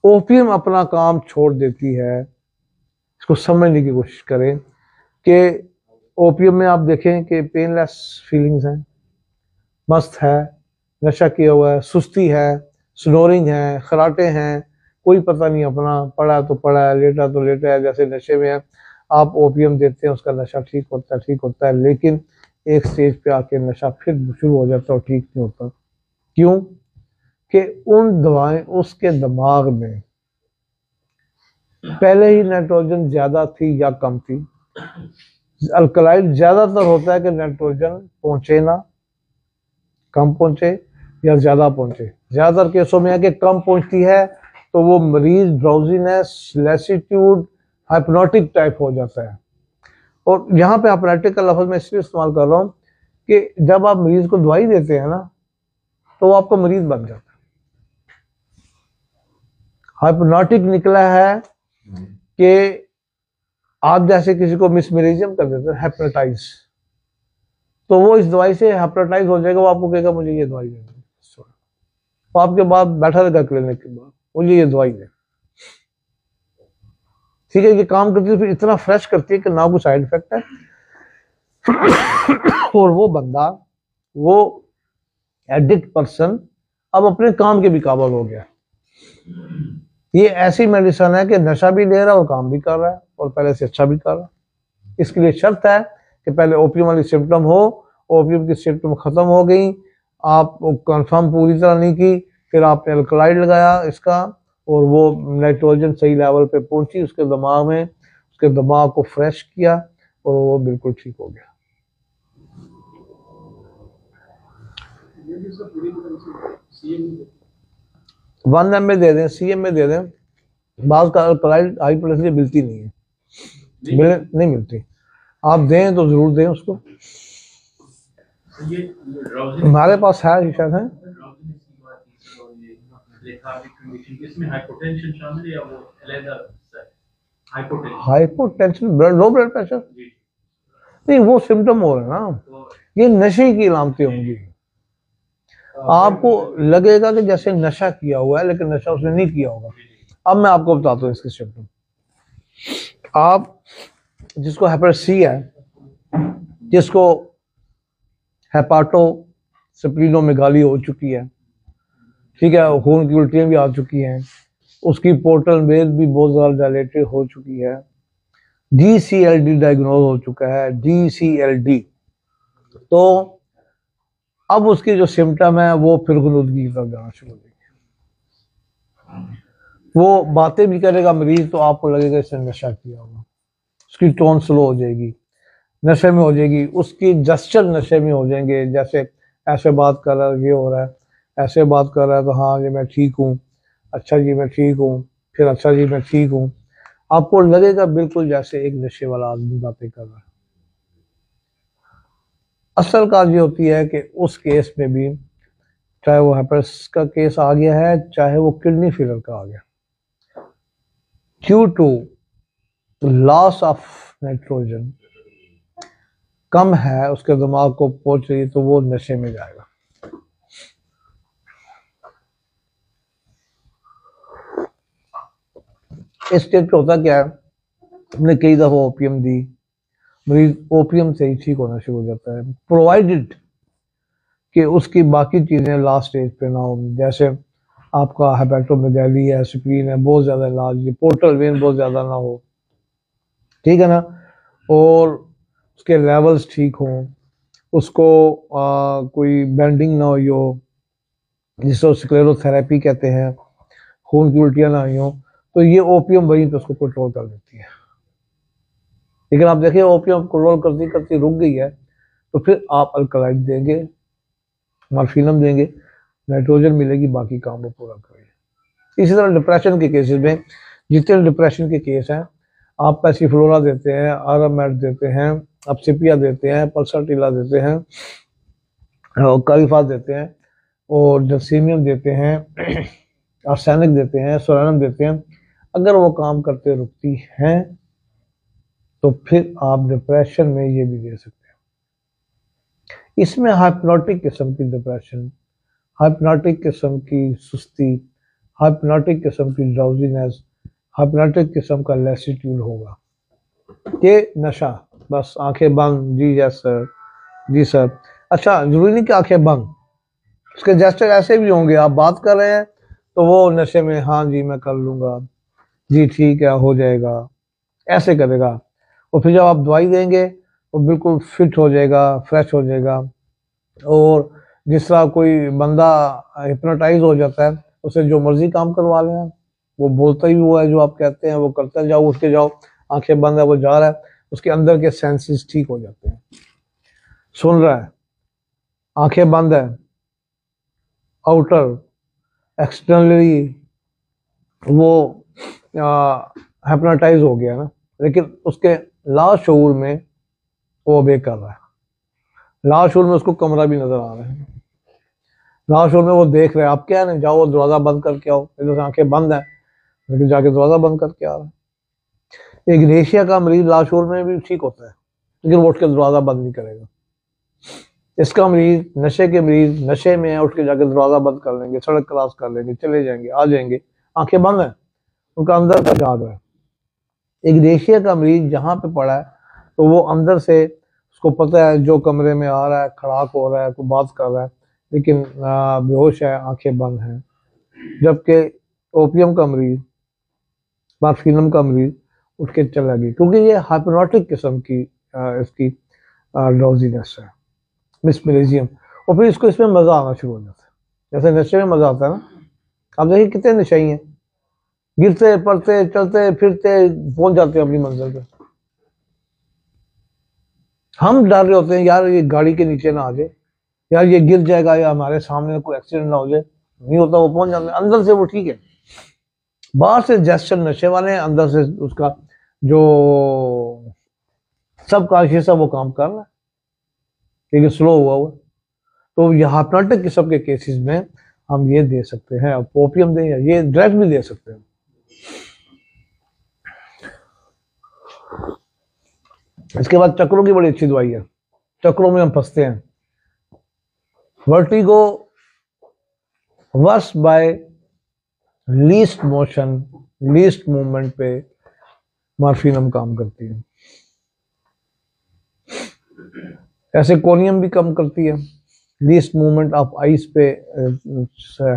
ओपियम अपना काम छोड़ देती है। इसको समझने की कोशिश करें कि ओपियम में आप देखें कि पेनलेस फीलिंग्स हैं, मस्त है, नशा किया हुआ है, सुस्ती है, स्नोरिंग है, खराटे हैं, कोई पता नहीं अपना, पड़ा तो पड़ा है, लेटा तो लेटा है, जैसे नशे में है। आप ओपियम देते हैं, उसका नशा ठीक होता है, लेकिन एक स्टेज पे आके नशा फिर शुरू हो जाता है और ठीक नहीं होता। क्यों? कि उन दवाएं, उसके दिमाग में पहले ही नाइट्रोजन ज्यादा थी या कम थी। अल्कलाइड ज्यादातर होता है कि नाइट्रोजन पहुंचे ना, कम पहुंचे या ज्यादा पहुंचे। ज्यादातर केसों में है कि कम पहुंचती है तो वो मरीज ड्राउजीनेस, लैसिट्यूड, हाइप्नोटिक टाइप हो जाता है। और यहाँ पे हाइप्नोटिक का लफ्ज मैं इसलिए इस्तेमाल कर रहा हूँ कि जब आप मरीज को दवाई देते हैं ना, तो वो आपका मरीज बन जाता है। हाइप्नोटिक निकला है कि आप जैसे किसी को मिसमैनेजम कर देते हैं, हेप्नोटाइज, तो वो इस दवाई से हेप्नोटाइज हो जाएगा। वो आपको कहेगा मुझे ये दवाई दे, तो आपके बाद बैठा रहेगा क्लिनिक के बाद, मुझे ये दवाई दे। ठीक है, ये काम करती है, फिर इतना फ्रेश करती है कि ना कोई साइड इफेक्ट है। और वो बंदा, वो एडिक्ट पर्सन अब अपने काम के भी काबिल हो गया। ये ऐसी मेडिसिन है कि नशा भी ले रहा है और काम भी कर रहा है, और पहले से अच्छा भी कर रहा है। इसके लिए शर्त है कि पहले ओपियम वाली सिम्टम हो, ओपियम की सिम्टम खत्म हो गई, आप कंफर्म पूरी तरह नहीं की, फिर आपने अल्कलाइड लगाया इसका, और वो नाइट्रोजन सही लेवल पे पहुंची उसके दिमाग में, उसके दिमाग को फ्रेश किया और वो बिल्कुल ठीक हो गया। 1 ml दे दें, CM में दे दें। बाज का अल्कलाइड हाई प्लस मिलती नहीं है, नहीं मिलती। आप दें तो जरूर दें उसको। हमारे पास है, शायद है। हाइपोटेंशन, लो ब्लड प्रेशर नहीं, वो सिम्टम हो रहा है ना, ये नशे की अलामतें होंगी। आपको लगेगा कि जैसे नशा किया हुआ है, लेकिन नशा उसने नहीं किया होगा। अब मैं आपको बताता हूँ इसके सिम्टम। आप जिसको हेपेटाइटिस सी है, जिसको हेपाटो स्प्लीनोमेगाली हो चुकी है, ठीक है, खून की उल्टियां भी आ चुकी हैं, उसकी पोर्टल वेल भी बहुत ज्यादा डायलेटेड हो चुकी है, DCLD डायग्नोज हो चुका है, DCLD, तो अब उसकी जो सिम्टम है वो फिर गुलूदगी की तरफ जाना शुरू हो जाएगी। वो बातें भी करेगा मरीज, तो आपको लगेगा इसने नशा किया होगा। उसकी टोन स्लो हो जाएगी, नशे में हो जाएगी, उसकी जस्चर नशे में हो जाएंगे। जैसे ऐसे बात कर रहा है, ये हो रहा है, ऐसे बात कर रहा है, तो हाँ जी मैं ठीक हूँ, अच्छा जी मैं ठीक हूँ, फिर अच्छा जी मैं ठीक हूँ। आपको लगेगा बिल्कुल जैसे एक नशे वाला आदमी बातें कर रहा है। असल काज ये होती है कि उस केस में भी, चाहे वो हेपेटाइटिस का केस आ गया है, चाहे वो किडनी फेलियर का आ गया, due to loss of nitrogen कम है, उसके दिमाग को पहुंच रही, तो वो नशे में जाएगा। इस स्टेज पे होता क्या है, हमने कई दफा ओपियम दी, मरीज ओपियम से ही ठीक होना शुरू हो जाता है, प्रोवाइडेड कि उसकी बाकी चीज़ें लास्ट स्टेज पे ना हो। जैसे आपका हेपेटोमेगाली है, स्प्लीन है, बहुत ज़्यादा इलाज, ये पोर्टल वेन बहुत ज़्यादा ना हो, ठीक है ना, और उसके लेवल्स ठीक हों, उसको कोई बेंडिंग ना हुई हो, जिसको स्क्लेरोथेरेपी कहते हैं, खून की उल्टियाँ ना हुई हो, तो ये ओपियम वहीं पे उसको कंट्रोल कर देती है। लेकिन आप देखिए ओपियम कंट्रोल करती करती रुक गई है, तो फिर आप अल्कलाइड देंगे, मॉर्फिनम देंगे, नाइट्रोजन मिलेगी, बाकी काम वो पूरा करेगी। इसी तरह डिप्रेशन के केसेस में, जितने डिप्रेशन के केस हैं, आप पैसिफ्लोरा देते हैं, आरामेट देते हैं, अपसिपिया देते हैं, पल्साटिला देते हैं, कारिफा देते हैं, और जर्सीमियम देते हैं, आर्सेनिक देते हैं, सोलानम देते हैं, अगर वो काम करते रुकती हैं तो फिर आप डिप्रेशन में ये भी दे सकते हैं। इसमें हाइप्नोटिक किस्म की डिप्रेशन, हाइप्नोटिक किस्म की सुस्ती, हाइप्नोटिक किस्म की ड्राउजीनेस, हाइप्नोटिक किस्म का लेसिट्यूड होगा, ये नशा, बस आंखें बंद, जी यस सर, जी सर। अच्छा, जरूरी नहीं कि आंखें बंद, उसके जेस्चर ऐसे भी होंगे, आप बात कर रहे हैं तो वो नशे में हाँ जी मैं कर लूंगा, जी ठीक है हो जाएगा, ऐसे करेगा, और फिर जब आप दवाई देंगे वो बिल्कुल फिट हो जाएगा, फ्रेश हो जाएगा। और जिस तरह कोई बंदा हिप्नोटाइज हो जाता है, उसे जो मर्जी काम करवा लें, वो बोलता ही वो है जो आप कहते हैं, वो करता जाओ, उठ के जाओ, आंखें बंद है वो जा रहा है, उसके अंदर के सेंसेस ठीक हो जाते हैं, सुन रहा है, आंखें बंद है, आउटर एक्सटर्नली वो हिप्नोटाइज हो गया ना, लेकिन उसके लास्ट शऊर में वो ओबे कर रहा है, लास्ट शऊर में उसको कमरा भी नजर आ रहा है, लास्ट शऊर में वो देख रहे हैं, आप क्या नहीं जाओ दरवाजा बंद करके आओ, इधर से आंखें बंद है लेकिन जाके दरवाजा बंद करके आ रहा है। एक रेशिया का मरीज लास्ट शऊर में भी ठीक होता है, लेकिन वो उठ के दरवाजा बंद नहीं करेगा। इसका मरीज, नशे के मरीज नशे में उठ के जाके दरवाजा बंद कर लेंगे, सड़क क्रॉस कर लेंगे, चले जाएंगे, आ जाएंगे, आंखें बंद है, उनका अंदर का जाग रहा है। एक रेशिया का मरीज जहां पे पड़ा है तो वो अंदर से उसको पता है जो कमरे में आ रहा है, खड़ाक हो रहा है, कोई बात कर रहा है, लेकिन बेहोश है, आंखें बंद हैं। जबकि ओपियम का मरीज, मॉर्फिनम का मरीज उठ के चला गया, क्योंकि ये हाइप्नोटिक किस्म की इसकी ड्राउजीनेस है, मिसमेलेजियम, और फिर इसको इसमें मजा आना शुरू हो जाता है, जैसे नशे में मजा आता है ना। आप देखिए कितने नशेई हैं, गिरते पड़ते चलते फिरते पहुंच जाते हैं अपनी मंजिल पे। हम डर रहे होते हैं यार ये गाड़ी के नीचे ना आ जाए, यार ये गिर जाएगा, या हमारे सामने कोई एक्सीडेंट ना हो जाए, नहीं होता, वो पहुंच जाते हैं अंदर से, वो ठीक है, बाहर से जेस्चर नशे वाले हैं, अंदर से उसका जो सब कॉन्शियस है वो काम कर रहा है, लेकिन स्लो हुआ हुआ। तो ये हाइप्नोटिक किस्म के केसेस में हम ये दे सकते हैं, आप ओपियम दें या ये ड्रग भी दे सकते हैं। इसके बाद चक्रों की बड़ी अच्छी दवाई है, चक्रों में हम फंसते हैं, vertigo worse by least motion, least movement पे मॉर्फिनम काम करती है, ऐसे कोनियम भी कम करती है, लीस्ट मूवमेंट ऑफ आइस पे,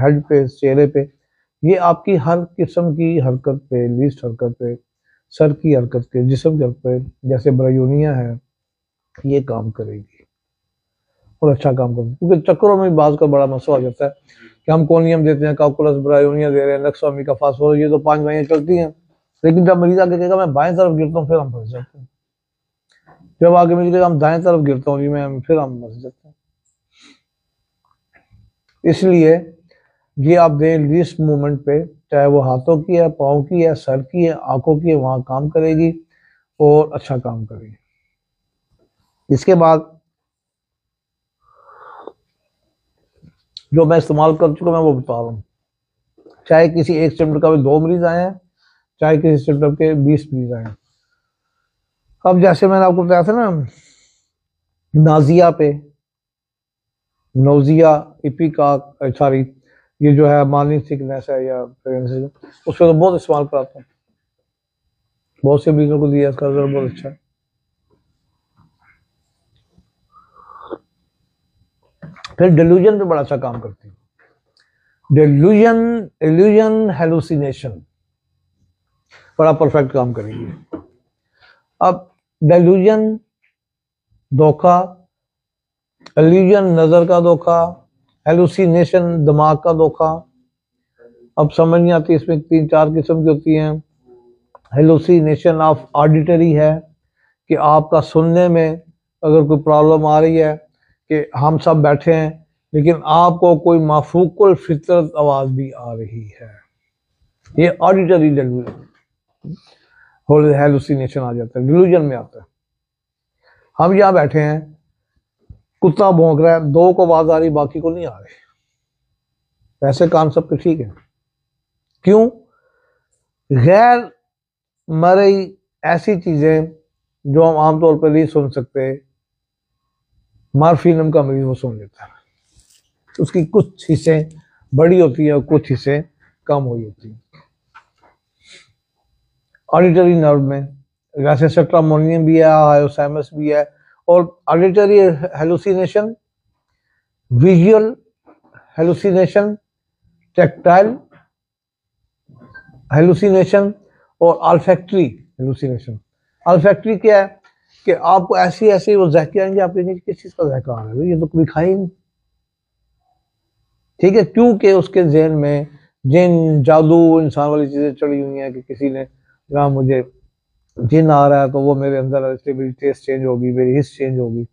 हेड पे, चेहरे पे, ये आपकी हर किस्म की हरकत पे, लीस्ट हरकत पे, सर की हरकत पे, जिस्म की हरकत पे, जैसे ब्रायोनिया है, ये काम करेगी और अच्छा काम करेगी। क्योंकि चक्रों में बात का बड़ा मसला हो जाता है कि हम कोनियम देते हैं, कैलकुलस, ब्रायोनिया दे रहे हैं, नक्सोमी का फास्फोरस, ये तो 5 दवाइयां चलती हैं, लेकिन जब मरीज आके कहेगा मैं बाएं तरफ गिरता हूँ, फिर हम फंस जाते हैं। जब आगे मरीज कहेगा हम दाएं तरफ गिरता हूँ जी मैं, फिर हम फंस जाते हैं। इसलिए ये आप दें लीस्ट मूवमेंट पे, चाहे वो हाथों की है, पाँव की है, सर की है, आंखों की है, वहां काम करेगी और अच्छा काम करेगी। इसके बाद जो मैं इस्तेमाल कर चुका मैं वो बता रहा हूँ, चाहे किसी एक सिम्टम का भी 2 मरीज आए हैं, चाहे किसी सिम्टम के 20 मरीज आए हैं। अब जैसे मैंने आपको बताया था ना, नाजिया पे, नोजिया, इपिकाक, सॉरी ये जो है मॉर्निंग सिकनेस है या प्रेगनेंसी, उस पर तो बहुत इस्तेमाल कराता हूँ, बहुत से मरीजों को दिया, इसका रिजल्ट बहुत अच्छा है। फिर डिल्यूजन पे बड़ा अच्छा काम करती है। डिल्यूजन, इल्यूजन, हेलुसिनेशन बड़ा परफेक्ट काम करेंगे। अब डिल्यूजन धोखा, इल्यूजन नजर का धोखा, हेलुसिनेशन दिमाग का धोखा। अब समझ नहीं आती, इसमें 3-4 किस्म की होती हैं। हेलुसिनेशन ऑफ ऑडिटरी है कि आपका सुनने में अगर कोई प्रॉब्लम आ रही है कि हम सब बैठे हैं लेकिन आपको कोई माफूकुल फितरत आवाज भी आ रही है, ये ऑडिटरी हेलुसिनेशन आ जाता है, डिल्यूजन में आता है। हम यहाँ बैठे हैं, कुत्ता भौंक रहा है, 2 को आवाज आ रही, बाकी को नहीं आ रही। ऐसे कॉन्सेप्ट पे ठीक है। क्यों? गैर मरई ऐसी चीजें जो हम आमतौर पर नहीं सुन सकते, मार्फिनम का मरीज वो सुन लेता है। उसकी कुछ हिस्से बड़ी होती है और कुछ हिस्से कम हुई होती है। ऑडिटरी नर्व में वैसे सेट्रामोनियम भी है, हायोसैमस भी है। और auditory hallucination, visual hallucination, tactile hallucination और ऑल्फैक्टरी हेलुसिनेशन। ऑल्फैक्टरी क्या है कि आपको ऐसी ऐसी वो जायके आएंगे, आप कहेंगे किस चीज का जायका आ रहा है, ये तो कभी खाई नहीं। ठीक है, क्योंकि उसके जहन में जिन, जादू, इंसान वाली चीजें चढ़ी हुई हैं कि किसी ने जहाँ मुझे जिन आ रहा है तो वो मेरे अंदर, इसलिए मेरी टेस्ट चेंज होगी, मेरी हिस्स चेंज होगी।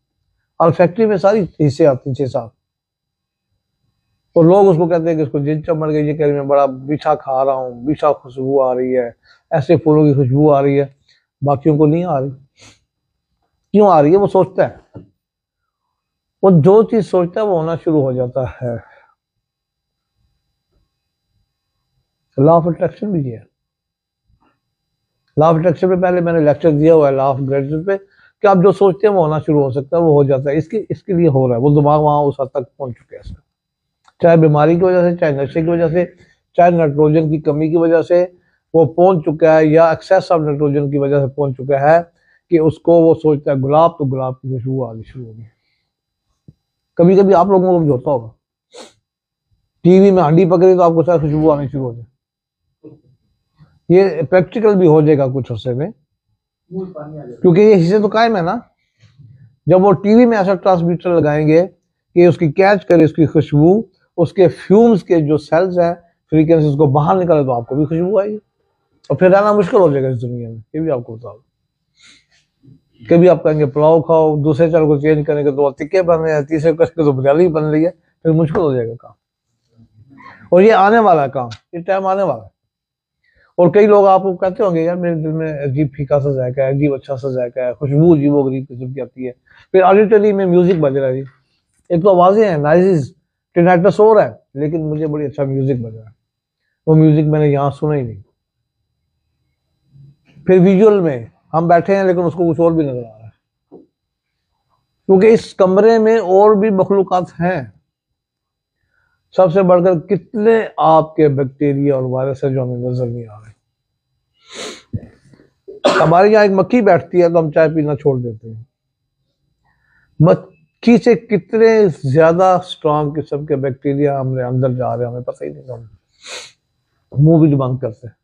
ऑल्फैक्टरी में सारी हिस्से आती हैं 6-7। तो लोग उसको कहते हैं कि उसको जिन चमड़ गई, ये कह रही मैं बड़ा मीठा खा रहा हूँ, मीठा खुशबू आ रही है, ऐसे फूलों की खुशबू आ रही है, बाकियों को नहीं आ रही। क्यों आ रही है? वो सोचता है, वो जो चीज सोचता है वो होना शुरू हो जाता है। लॉ ऑफ अट्रैक्शन भी है। लॉ ऑफ अट्रैक्शन पे पहले मैंने लेक्चर दिया हुआ है, लॉ ऑफ ग्रेविटेशन पे, कि आप जो सोचते हैं वो होना शुरू हो सकता है, वो हो जाता है। इसके लिए हो रहा है, वो दिमाग वहां उस हद तक पहुंच चुके हैं, चाहे बीमारी की वजह से, चाहे नशे की वजह से, चाहे नाइट्रोजन की कमी की वजह से वो पहुंच चुका है, या एक्सेस ऑफ नाइट्रोजन की वजह से पहुंच चुका है कि उसको वो सोचता है गुलाब, तो गुलाब की खुशबू आनी शुरू होगी। कभी कभी आप लोगों को भी होता होगा, टीवी में हांडी पकड़ी तो आपको शायद खुशबू आनी शुरू हो जाए। ये प्रैक्टिकल भी हो जाएगा कुछ हिस्से में, क्योंकि ये हिस्से तो कायम है ना। जब वो टीवी में ऐसा ट्रांसमीटर लगाएंगे कि उसकी कैच करे उसकी खुशबू, उसके फ्यूम्स के जो सेल्स हैं, फ्रीक्वेंसीज को बाहर निकाले, तो आपको भी खुशबू आएगी और फिर रहना मुश्किल हो जाएगा इस दुनिया में। ये भी आपको बताओ, कभी आप कहेंगे पुलाव खाओ, दूसरे चार को चेंज करेंगे तो टिक्के बन रहे हैं, तीसरे करेंगे तो बिरयानी बन रही है, फिर मुश्किल हो जाएगा काम। और ये आने वाला काम, ये टाइम आने वाला है। और कई लोग आपको कहते होंगे यार मेरे दिल में अजीब फीका सा जायका है, अजीब अच्छा सा जायका है, खुशबू अजीब गरीब किस्म की आती है। फिर ऑडिटरी में म्यूजिक बज रहा है जी, एक तो आवाजें हैं, नॉइजेस, टिनेटस हो रहा है, लेकिन मुझे बड़ी अच्छा म्यूजिक बज रहा है, वो म्यूजिक मैंने यहाँ सुना ही नहीं। फिर विजुअल में हम बैठे हैं लेकिन उसको कुछ और भी नजर आ रहा है, क्योंकि इस कमरे में और भी मखलूकात हैं। सबसे बढ़कर कितने आपके बैक्टीरिया और वायरस है जो हमें नजर नहीं आ रहे। हमारे यहाँ एक मक्खी बैठती है तो हम चाय पीना छोड़ देते हैं। मक्खी से कितने ज्यादा स्ट्रॉन्ग किस्म के बैक्टीरिया हमारे अंदर जा रहे हैं हमें पता ही नहीं, हम मुंह भी बंद करते हैं।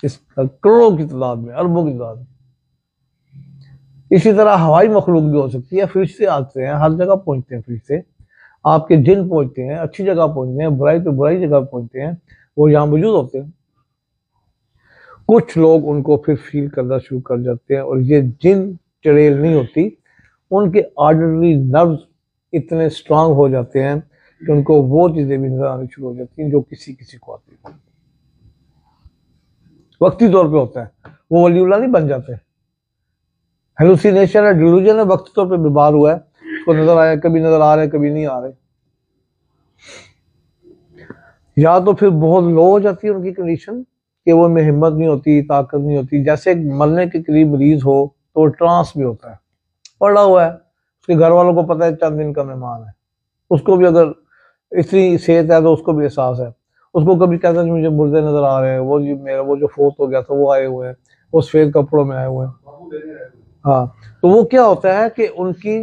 इस करोड़ों की तादाद में, अरबों की तादाद में। इसी तरह हवाई मखलूक भी हो सकती है, फिर से आते हैं, हर जगह पहुंचते हैं, फिर से आपके जिन पहुंचते हैं, अच्छी जगह पहुंचते हैं, बुराई पे बुराई जगह पहुंचते हैं, वो यहाँ मौजूद होते हैं। कुछ लोग उनको फिर फील करना शुरू कर जाते हैं, और ये जिन चड़ेल नहीं होती, उनके ऑडिटरी नर्व्स इतने स्ट्रांग हो जाते हैं कि उनको वो चीजें भी नजर आनी शुरू हो जाती हैं जो किसी किसी को आती है। वक्ती तौर पे होता है, वो वलीउल्लाह नहीं बन जाते। हेलुसिनेशन है, डिल्यूजन है, वक्ती तौर पे बीमार हुआ है, उसको नजर आया, कभी नजर आ रहे कभी नहीं आ रहे। या तो फिर बहुत लो हो जाती है उनकी कंडीशन कि वो में हिम्मत नहीं होती, ताकत नहीं होती। जैसे मरने के करीब मरीज हो तो ट्रांस भी होता है, पड़ा हुआ है, उसके घर वालों को पता है चंद दिन का मेहमान है, उसको भी अगर इतनी सेहत है तो उसको भी एहसास है। उसको कभी कहता है मुझे मुर्दे नजर आ रहे हैं, वो जी मेरा वो जो फोत हो गया था वो आए हुए हैं, वो सफेद कपड़ों में आए हुए हैं। हाँ, तो वो क्या होता है कि उनकी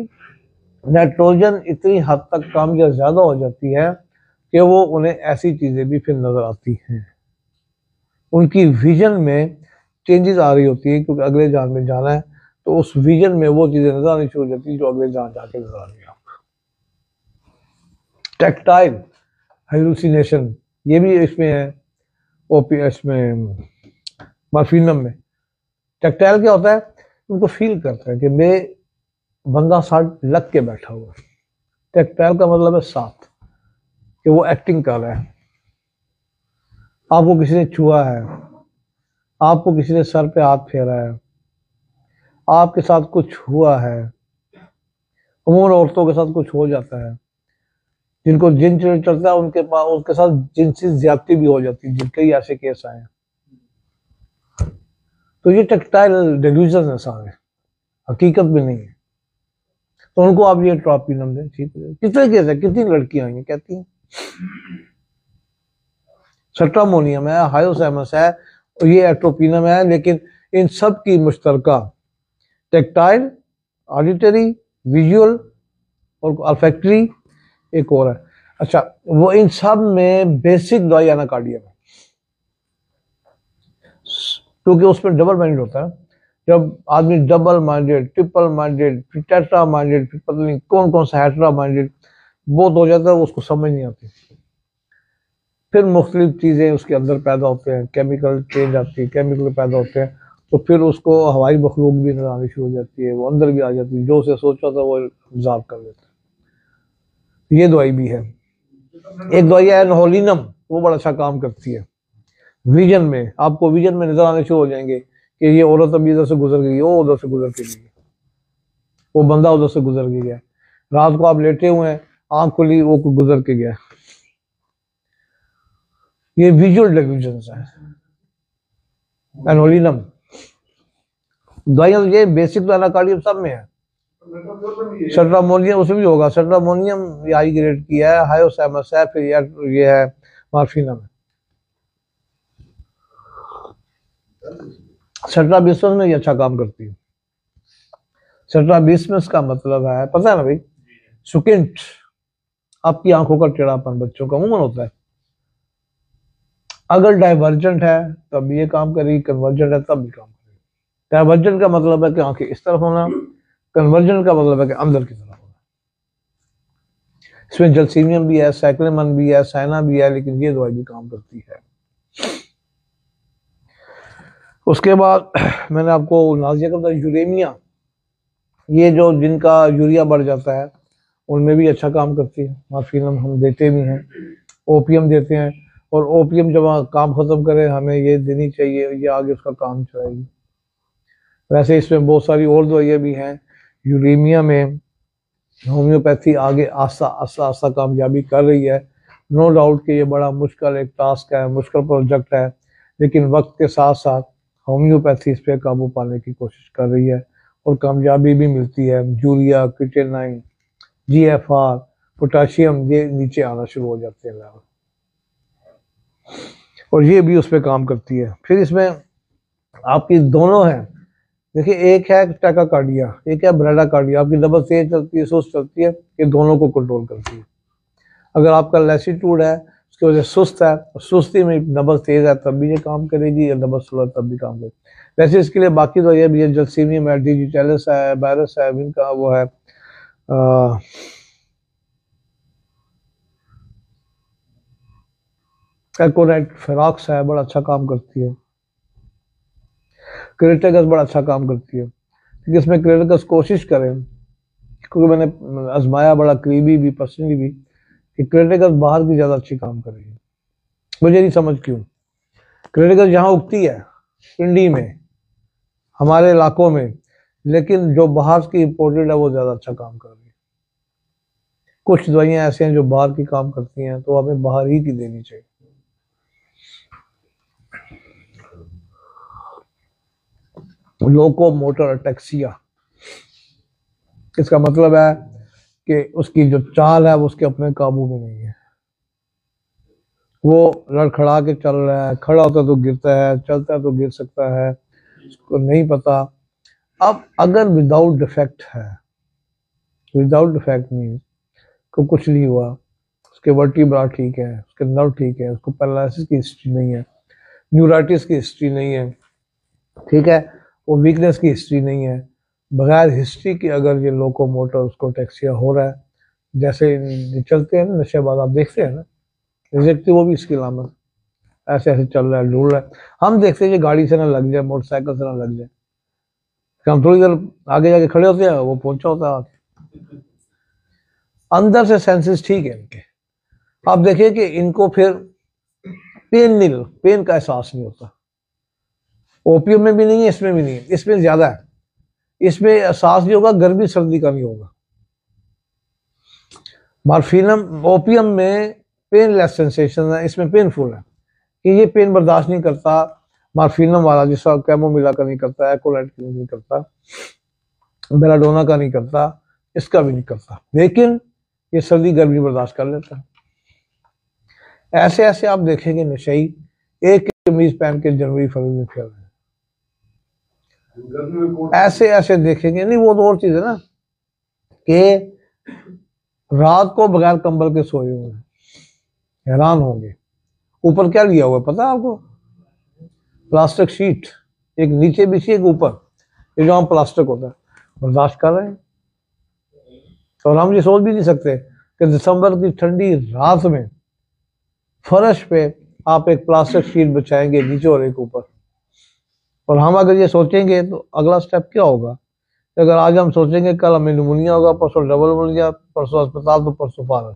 नाइट्रोजन इतनी हद तक कम या ज्यादा हो जाती है कि वो उन्हें ऐसी चीजें भी फिर नजर आती हैं, उनकी विजन में चेंजेस आ रही होती है, क्योंकि अगले जान में जाना है, तो उस विजन में वो चीजें नजर आनी शुरू हो जाती है जो अगले जान जाके नजर आ रही है। टेक्टाइल हेलुसिनेशन ये भी इसमें है, ओपीएस में, मॉर्फिनम में। टेक्टाइल क्या होता है, उनको फील करता है कि मैं बंदा साथ लग के बैठा हुआ है। टेक्टाइल का मतलब है साथ, कि वो एक्टिंग कर रहा है, आपको किसी ने छुआ है, आपको किसी ने सर पे हाथ फेरा है, आपके साथ कुछ हुआ है। अमूमन औरतों के साथ कुछ हो जाता है, जिनको जिन चढ़ता है उनके पास उनके साथ जिनसी ज्यादती भी हो जाती है, जिनके ही ऐसे केस आए हैं। तो ये टेक्टाइल डेल्यूजन है सारे, हकीकत भी नहीं है। तो उनको आप ये ट्रोपिनम दें, ठीक है। कितने केस है, कितनी लड़कियां आई हैं कहती हैं सट्रामोनियम है, हायोसैमस है, और ये एट्रोपिनम है, लेकिन इन सब की मुश्तरका टेक्टाइल, ऑडिटरी, विजुअल और अल्फैक्टरी, एक और है। अच्छा, वो इन सब में बेसिक दवाई एनाकार्डियम है, क्योंकि उसमें डबल माइंडेड होता है। जब आदमी डबल माइंडेड, ट्रिपल माइंडेड, फिर टेट्रा माइंडेड, फिर पता नहीं कौन कौन सा हेट्रा माइंडेड बहुत हो जाता है, उसको समझ नहीं आती। फिर मुख्तलिफ चीज़ें उसके अंदर पैदा होते हैं, केमिकल चेंज आती है, केमिकल पैदा होते हैं, तो फिर उसको हवाई मखलूक भी नजर आनी शुरू हो जाती है, वो अंदर भी आ जाती है, जो उसे सोचा था वो ऑब्जर्व कर लेता है। ये दवाई भी है। एक दवाई है एनहोलिनम, वो बड़ा अच्छा काम करती है विजन में। आपको विजन में नजर आने शुरू हो जाएंगे कि ये औरत अभी इधर से गुजर गई, वो उधर से गुजर के गई, वो बंदा उधर से गुजर के गया, रात को आप लेटे हुए हैं, आंख खुली, वो गुजर के गया। ये विजुअल डेल्यूजन है, एनोलिनम। दवाइयां तो ये बेसिक तो एनाकार्डियम सब में है। सट्रामोनियम उसमें भी होगा, सट्रामोनियम ये हाई ग्रेड की है, हायोसैमस है, फिर ये है मॉर्फिनम है। सट्राबिस्मस में ये अच्छा काम करती है। सट्राबिस्मस का मतलब है, पता है ना भाई, सुकिंट, आपकी आंखों का टेढ़ापन बच्चों का अमूमन होता है। अगर डाइवर्जेंट है तब भी ये काम करेगी, कन्वर्जेंट है तब भी काम करेगी। डाइवर्जेंट का मतलब है कि आंखें इस तरफ होना, कन्वर्जेंट का मतलब है कि अंदर की तरफ होना। इसमें जलसीमियम भी है, साइक्लेमन भी है, साइना भी है, लेकिन ये दवाई भी काम करती है। उसके बाद मैंने आपको नाजिया का बताया यूरेमिया, ये जो जिनका यूरिया बढ़ जाता है उनमें भी अच्छा काम करती है। मॉर्फिनम हम देते भी हैं, ओपियम देते हैं, और ओपियम जब काम खत्म करे हमें ये देनी चाहिए, ये आगे उसका काम चलाएगी। वैसे इसमें बहुत सारी और दवाइयाँ भी हैं। यूरेमिया में होम्योपैथी आगे आस्ता आस्ता आस्ता कामयाबी कर रही है। नो डाउट कि ये बड़ा मुश्किल एक टास्क है, मुश्किल प्रोजेक्ट है, लेकिन वक्त के साथ साथ होम्योपैथी इस पर काबू पाने की कोशिश कर रही है और कामयाबी भी मिलती है। यूरिया, क्रिएटिनिन, जीएफआर, पोटाशियम, ये नीचे आना शुरू हो जाते हैं लेवल, और ये भी उस पर काम करती है। फिर इसमें आपकी दोनों हैं, देखिए एक है टैकाकार्डिया, एक है ब्रेडाकार्डिया। आपकी नब्ज तेज चलती है, सुस्त चलती है, ये दोनों को कंट्रोल करती है। अगर आपका लैसीट्यूड है, उसकी वजह सुस्त है, सुस्ती में नब्ज तेज है तब भी ये काम करेगी, या नब्ज स्लो है तब भी काम करेगी। वैसे इसके लिए बाकी तो ये भी है, जलसीमियम है, डिजिटैलिस है, वायरस है, इनका वो है एकोनाइट फेरॉक्स है, बड़ा अच्छा काम करती है। क्रेटेगस बड़ा अच्छा काम करती है, क्योंकि इसमें क्रेटेगस कोशिश करें, क्योंकि मैंने आजमाया बड़ा करीबी भी, पर्सनली भी, कि क्रेटेगस बाहर की ज़्यादा अच्छी काम करेगी। मुझे नहीं समझ क्यों। क्रेटेगस यहाँ उगती है पिंडी में, हमारे इलाकों में, लेकिन जो बाहर की इम्पोर्टेड है वो ज़्यादा अच्छा काम कर रही है। कुछ दवाइयाँ ऐसे हैं जो बाहर की काम करती हैं, तो हमें बाहर ही की देनी चाहिए। लोकोमोटर अटैक्सिया, इसका मतलब है कि उसकी जो चाल है वो उसके अपने काबू में नहीं है, वो लड़खड़ा के चल रहा है, खड़ा होता है तो गिरता है, चलता है तो गिर सकता है, उसको नहीं पता। अब अगर विदाउट डिफेक्ट है विदाउट डिफेक्ट मीन को कुछ नहीं हुआ, उसके वर्टिब्रा ठीक है, उसके नर्व ठीक है, उसको पैरालिसिस की हिस्ट्री नहीं है, न्यूराइटिस की हिस्ट्री नहीं है, ठीक है, वो वीकनेस की हिस्ट्री नहीं है। बगैर हिस्ट्री के अगर ये लोकोमोटर उसको टैक्सिया हो रहा है, जैसे चलते हैं ना नशेबाज, आप देखते हैं ना एग्जैक्टली वो भी इसकी अलामत, ऐसे ऐसे चल रहा है, ढूंढ रहा है। हम देखते हैं कि गाड़ी से ना लग जाए, मोटरसाइकिल से ना लग जाए, हम थोड़ी देर आगे जाके खड़े होते हैं, वो पहुंचा होता है। अंदर से सेंसेस ठीक है इनके। आप देखिए कि इनको फिर पेन का एहसास नहीं होता। ओपियम में भी नहीं है, इसमें भी नहीं है, इसमें ज्यादा है। इसमें एहसास नहीं होगा, गर्मी सर्दी का नहीं होगा। मॉर्फिनम ओपियम में पेनलेस सेंसेशन है, इसमें पेनफुल है कि ये पेन बर्दाश्त नहीं करता। मॉर्फिनम वाला जिसका कैमोमिला का नहीं करता, एकोलाइट का नहीं करता, बेलाडोना का नहीं करता, इसका भी नहीं करता, लेकिन ये सर्दी गर्मी बर्दाश्त कर लेता है। ऐसे ऐसे आप देखेंगे नशई एक कमीज पहन के जनवरी फरवरी में खेल रहे हैं, ऐसे ऐसे देखेंगे। नहीं वो तो और चीज है ना कि रात को बगैर कंबल के सोए हुए हैं, हैरान होंगे। ऊपर क्या लिया हुआ है पता है आपको? प्लास्टिक शीट, एक नीचे बिछी एक ऊपर, ये जो हम प्लास्टिक होता है, बर्दाश्त कर रहे हैं। और हम ये सोच भी नहीं सकते कि दिसंबर की ठंडी रात में फर्श पे आप एक प्लास्टिक शीट बिछाएंगे नीचे और एक ऊपर। और हम अगर ये सोचेंगे तो अगला स्टेप क्या होगा? अगर आज हम सोचेंगे कल हमें निमोनिया होगा, परसों डबल निमोनिया, परसों अस्पताल, तो परसों फारग।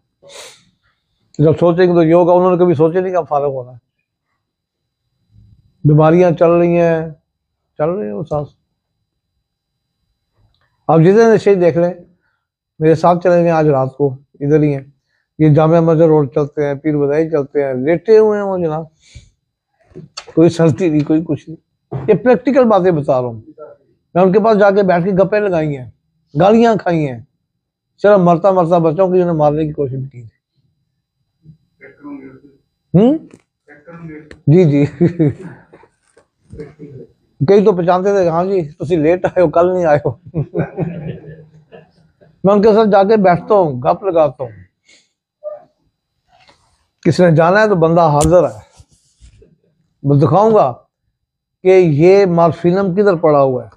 जब सोचेंगे तो ये होगा, उन्होंने कभी सोचे नहीं कि हम फारग होना है। बीमारियां चल रही हैं वो सांस। आप जितने नशे देख लें, मेरे साथ चले गए आज रात को, इधर ही है, ये जामिया मस्जिद रोड चलते हैं, पीर बदाई चलते हैं, लेटे हुए हैं वो जनाब, कोई सर्दी नहीं, कोई कुछ नहीं। ये प्रैक्टिकल बातें बता रहा हूँ। मैं उनके पास जाके बैठ के गप्पे लगाई हैं, गालियां खाई हैं, सिर्फ मरता मरता बच्चों की उन्हें मारने की कोशिश भी की। जी जी कई तो पहचानते थे, हाँ जी तुम लेट आए हो, कल नहीं आए हो। मैं उनके साथ जाके बैठता हूँ, गप लगाता हूँ। किसी ने जाना है तो बंदा हाजिर है, मैं दिखाऊंगा कि ये मॉर्फिनम किधर पड़ा हुआ है,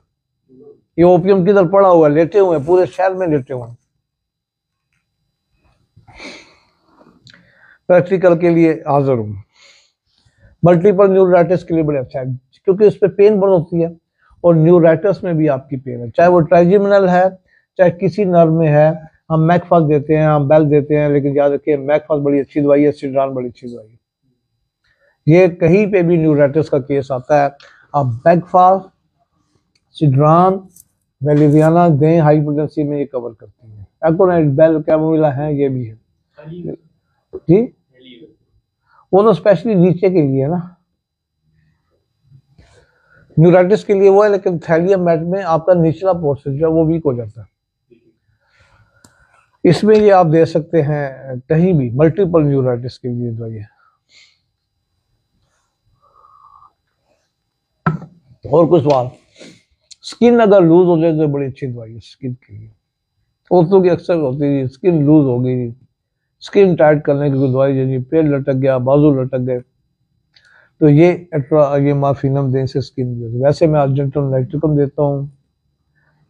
ये ओपियम किधर पड़ा हुआ है, लेटे हुए हैं, पूरे शहर में लेटे हुए हैं। प्रैक्टिकल के लिए हाजिर हूँ। मल्टीपल न्यूराइटिस के लिए बड़े अच्छा है, क्योंकि उस पर पेन बहुत होती है, और न्यूराइटिस में भी आपकी पेन है, चाहे वो ट्राइजेमिनल है, चाहे किसी नर्व में है। हम मैकफास देते हैं, हम बेल देते हैं, लेकिन याद रखिए मैकफास बड़ी अच्छी दवाई है, सिड्रान बड़ी अच्छी दवाई है। ये कहीं पे भी न्यूराइटिस का केस आता है, आप मैकफास, सिड्रान, वेलिवियाना दें, हाइपोटेंसी में ये कवर करती है। एकोनाइट, बेल, कैमोमिला है, ये भी है जी। वो तो स्पेशली नीचे के लिए ना, न्यूराइटिस के लिए वो है, लेकिन थैलियम मैट में आपका निचला पोर्शन जो है वो वीक हो जाता है। इसमें ये आप दे सकते हैं कहीं भी, मल्टीपल न्यूराइटिस के लिए दवाई है। और कुछ सवाल? स्किन अगर लूज हो जाए तो बड़ी अच्छी दवाई है स्किन के लिए। औरतों की अक्सर होती है स्किन लूज हो गई, स्किन टाइट करने की कोई दवाई चाहिए, पेट लटक गया, बाजू लटक गए, तो ये मॉर्फिनम देने से स्किन लूज। वैसे मैं अर्जेंटम लैक्टिकम देता हूँ,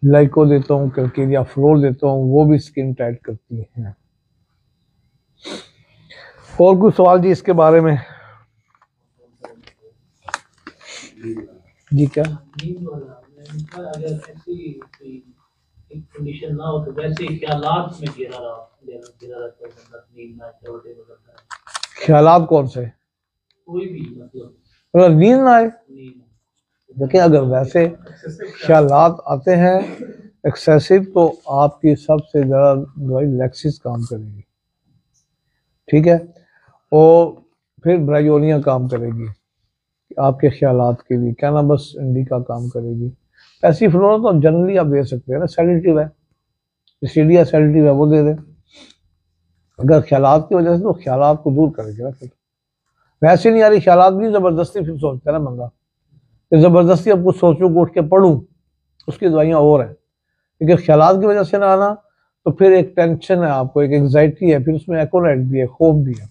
लाइको देता हूँ, कैलकेरिया फ्लोर देता हूँ, वो भी स्किन टाइट करती है। और कुछ सवाल जी इसके बारे में? जी क्या अगर ऐसी कंडीशन ना हो तो वैसे ख्यालात में गिरा रहता है, नींद ना आए, ख्यालात कौन से? कोई भी मतलब अगर नींद ना आए, देखिए अगर वैसे ख्यालात आते हैं एक्सेसिव, तो आपकी सबसे ज्यादा दवाई लैक्सिस काम करेगी, ठीक है, और फिर ब्रायोनिया काम करेगी आपके ख्यालात के लिए, कैनाबस इंडिका काम करेगी। पैसिफ्लोरा तो जनरली आप दे सकते हैं ना, सेडेटिव है, स्टीडिया सेडेटिव है, वो दे दें अगर ख्यालात की वजह से, तो ख्यालात को दूर करेगी ना। फिर वैसे नहीं आ रही ख्यालात भी, जबरदस्ती फिर सोचते हैं ना बंदा कि जबरदस्ती अब कुछ सोचूं, उठ के पढ़ूं, उसकी दवाइयाँ और हैं। लेकिन ख्यालात की वजह से ना आना, तो फिर एक टेंशन है आपको, एक एंजाइटी है, फिर उसमें एकोनाइट भी है, खौफ भी है।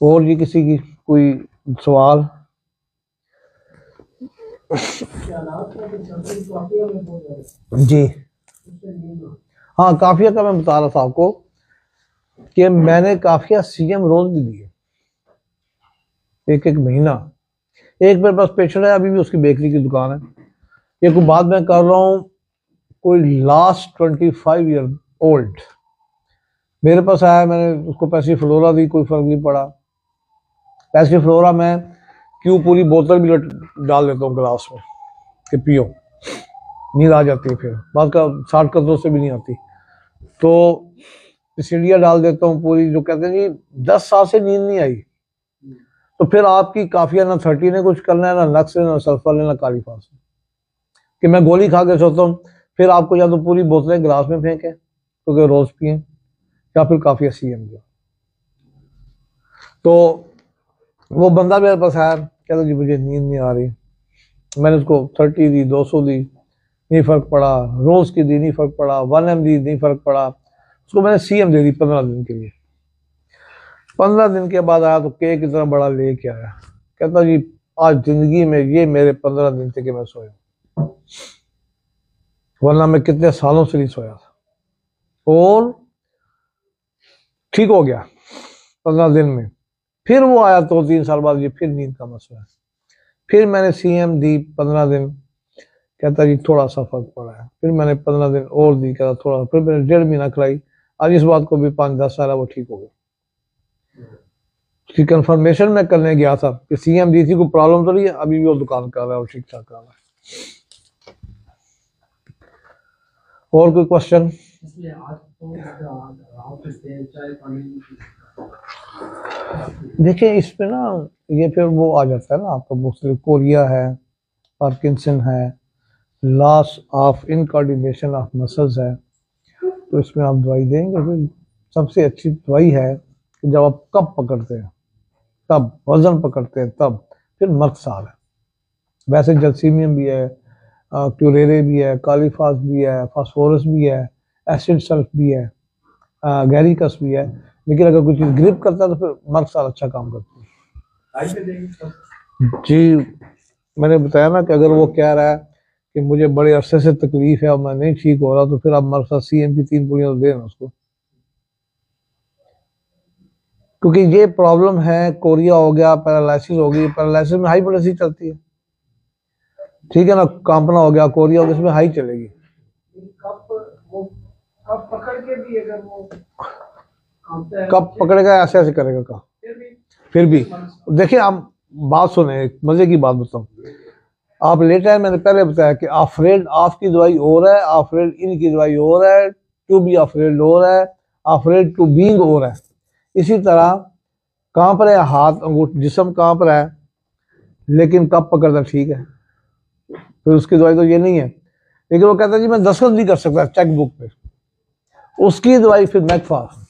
और ये किसी की कोई सवाल? जी हाँ, काफिया का मैं बता रहा था आपको कि मैंने काफिया सीएम रोज भी दिए, एक एक महीना। एक मेरे पास पेशेंट है, अभी भी उसकी बेकरी की दुकान है। ये कोई बात मैं कर रहा हूँ, कोई लास्ट 25 ईयर ओल्ड मेरे पास आया, मैंने उसको पैसी फ्लोरा दी, कोई फर्क नहीं पड़ा। पैसी फ्लोरा मैं क्यों पूरी बोतल भी डाल देता हूँ गिलास में कि पियो, नींद आ जाती है, फिर बात का 60 कदरों से भी नहीं आती। तो सीढ़ियाँ डाल देता हूँ पूरी, जो कहते हैं जी 10 साल से नींद नहीं आई, तो फिर आपकी काफिया ना 30 ने कुछ करना है, ना नक्स ना सल्फर ना काली फास कि मैं गोली खा के सोता हूँ। फिर आपको या तो पूरी बोतलें गिलास में फेंके क्योंकि रोज पिए, या फिर काफिया सीएम दिया। तो वो बंदा मेरे पास आया, कहता जी मुझे नींद नहीं आ रही। मैंने उसको 30 दी, 200 दी, नहीं फर्क पड़ा। रोज की दी, नहीं फर्क पड़ा। 1M दी, नहीं फर्क पड़ा। उसको मैंने सीएम दे दी 15 दिन के लिए। 15 दिन के बाद आया तो केक इतना बड़ा लेके आया, कहता जी आज जिंदगी में ये मेरे 15 दिन थे कि मैं सोया, वरना मैं कितने सालों से नहीं सोया था। और ठीक हो गया 15 दिन में। फिर वो आया तो 3 साल बाद, ये फिर नींद का मसला है। फिर मैंने सीएम दी 15 दिन, कहता जी थोड़ा सा फर्क पड़ा है। फिर मैंने 15 दिन और दी, कहता थोड़ा। फिर मैंने 1.5 महीना खिलाई। आज इस बात को भी 5-10 साल है, वो ठीक हो गया। उसकी कंफर्मेशन मैं करने गया था कि सीएम दी थी, कोई प्रॉब्लम तो नहीं है, अभी भी वो दुकान कर रहा है और ठीक ठाक कर रहा है। और कोई क्वेश्चन? देखिए इसमें ना ये फिर वो आ जाता है ना आपका, मुख्तलिफ कोरिया है, पार्किंसन है, लॉस ऑफ इनकोऑर्डिनेशन ऑफ मसल्स है। तो इसमें आप दवाई देंगे। फिर सबसे अच्छी दवाई है कि जब आप कब पकड़ते हैं, तब वजन पकड़ते हैं तब, फिर मर्कसाल है। वैसे जलसीमियम भी है, क्लोरेरे भी है, कालीफास भी है, फास्फोरस भी है, एसिड सल्फ भी है, गैरिकस भी है। लेकिन अगर कोई चीज़ ग्रिप करता है तो फिर मर्कसाल अच्छा काम करती है। जी मैंने बताया ना कि अगर वो कह रहा है कि मुझे बड़े अरसे से तकलीफ है और मैं नहीं ठीक हो रहा, तो फिर आप मर्कसाल सीएम की 3 गोलियां तो देना उसको, क्योंकि ये प्रॉब्लम है। कोरिया हो गया, पैरालिसिस हो गई। पैरालिसिस में हाई पोटेंसी चलती है, ठीक है ना। कांपना हो गया, कोरिया हो गया, इसमें हाई चलेगी। कप पकड़ के भी अगर वो कब पकड़ेगा, ऐसे ऐसे करेगा का फिर भी। देखिए आप बात सुने, एक मजे की बात बताऊं। आप लेट आए, मैंने पहले बताया कि अफ्रेड ऑफ की दवाई और है, अफ्रेड इन की दवाई और है, टू बी अफ्रेड और है, अफ्रेड टू बीइंग और है। इसी तरह कांप रहे हाथ अंगूठे, जिस्म कांप रहा है, लेकिन कब पकड़ना ठीक है, फिर उसकी दवाई तो ये नहीं है। लेकिन वो कहता है जी मैं दस्तखत भी कर सकता चेक बुक पे, उसकी दवाई फिर मैकफास्ट।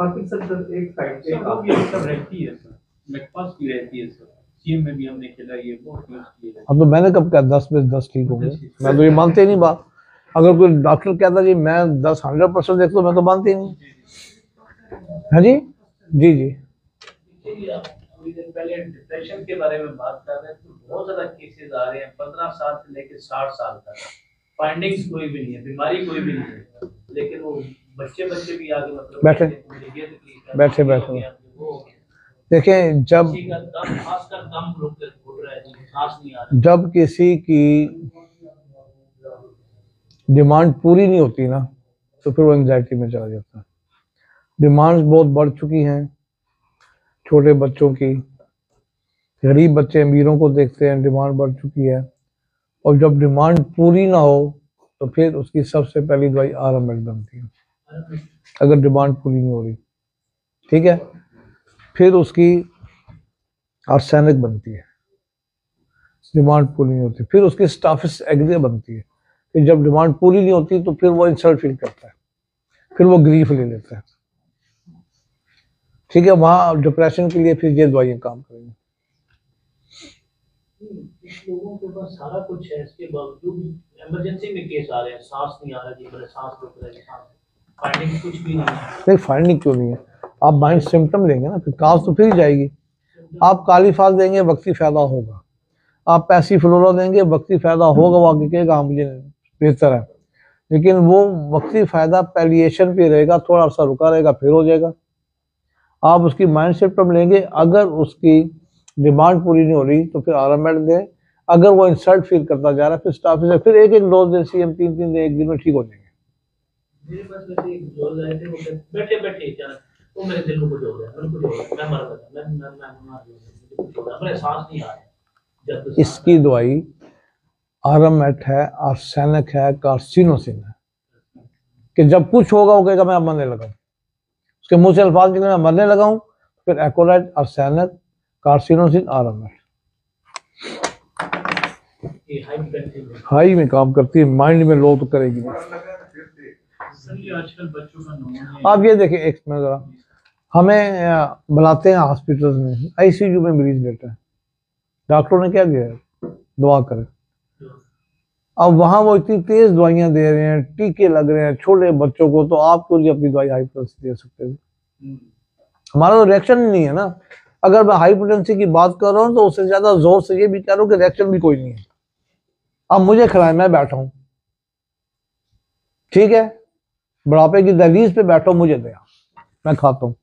सर एक साइड पे वो भी सब रहती है सर, मैकफास्ट की रहती है सर, सीएम में भी हमने खेला, ये बहुत यूज किया है। अब तो मैंने कब कहा 10 में 10 ठीक होंगे, मैं तो ये मानते ही नहीं बात। अगर कोई डॉक्टर कहता जी मैं 100% देख लो, मैं तो मानते ही नहीं। हाँ जी जी जी। थोड़ी देर पहले डिप्रेशन के बारे में बात कर रहे हैं, तो बहुत ज्यादा केसेस आ रहे हैं 15 साल से लेकर 60 साल तक। फाइंडिंग्स कोई भी नहीं है, बीमारी कोई भी नहीं है, लेकिन वो बच्चे भी आगे मतलब बैठे बैठे बैठे देखें, जब खासकर दम रुक रहा है, सांस नहीं आ रहा। जब किसी की डिमांड पूरी नहीं होती ना, तो फिर वो एंजाइटी में चला जाता है। डिमांड्स बहुत बढ़ चुकी हैं छोटे बच्चों की, गरीब बच्चे अमीरों को देखते हैं, डिमांड बढ़ चुकी है। और जब डिमांड पूरी ना हो तो फिर उसकी सबसे पहली दवाई आरामेड बनती है, अगर डिमांड पूरी नहीं हो रही, ठीक है। फिर उसकी आर्सेनिक बनती है, डिमांड पूरी नहीं होती। फिर उसकी स्टाफिस एग्रिया बनती है, कि जब डिमांड पूरी नहीं होती तो फिर वो इंसल्ट फील करता है, फिर वो ग्रीफ ले लेता है, ठीक है। वहां डिप्रेशन के लिए फिर ये दवाइयां काम करेंगी। कुछ लोगों के पास सारा कुछ है, इसके बावजूद इमरजेंसी में केस आ रहे हैं, सांस नहीं आ रहा जी, मेरे सांस रुक रहा है, सांस फाइंडिंग कुछ भी नहीं है। नहीं, फाइंडिंग क्यों नहीं है? आप माइंड सिम्टम लेंगे ना, फिर काज तो फिर ही जाएगी। आप काली फाज देंगे, वक्ती फायदा होगा। आप पैसी फ्लोरा देंगे, वक्ती फायदा होगा, वो आगे कहेगा हाँ मुझे बेहतर है, लेकिन वो वक्ती फायदा पैलिएशन पे रहेगा, थोड़ा सा रुका रहेगा, फिर हो जाएगा। आप उसकी माइंड सिम्टम लेंगे, अगर उसकी डिमांड पूरी नहीं हो रही तो फिर आरामेड दें। अगर वो इंसल्ट फील करता जा रहा है, फिर स्टाफ से फिर एक डोज दें, CM 3 दिन, 1 दिन में ठीक हो जाएंगे। मेरे पास वैसे एक डोज आए थे, वो बैठे बैठे अचानक वो मेरे दिल को कुछ हो गया, मैंने कुछ हो गया, मैं मर गया, मैं मर गया, कुछ हो गया, मेरे सांस नहीं आ रहा। जब तक इसकी दवाई आरामेट है, आर्सेनिक है, कार्सिनोसिन है, कि जब कुछ होगा वो कहेगा मैं अब मरने लगा हूं। उसके मुंह से अल्फाज निकले मैं मरने लगा हूं, फिर एकोलाइट, आर्सेनिक, कार्सिनोसिन, आरामेट। ये हाइपरटेंशन है। हाई में काम करती है, माइंड में लो तो करेगी नहीं। सर ये आजकल बच्चों का नमूना आप ये देखिए, एक मिनट जरा, हमें बुलाते हैं हॉस्पिटल में, ICU में मरीज लेटा है, डॉक्टरों ने क्या दिया है? दुआ करें। अब वहां वो इतनी तेज दवाइयां दे रहे हैं, टीके लग रहे हैं छोटे बच्चों को, तो आप क्यों नहीं अपनी दवाई हाइपोटेंसी दे सकते हैं? हमारा तो रिएक्शन ही नहीं है ना। अगर मैं हाइपोटेंसी की बात कर रहा हूँ तो उससे ज्यादा जोर से ये भी कह रहा हूँ कि रिएक्शन भी कोई नहीं है। अब मुझे खिलाएं, मैं बैठा हूं, ठीक है, बुढ़ापे की दहलीज पे बैठा हूं, मुझे दे, मैं खाता हूँ।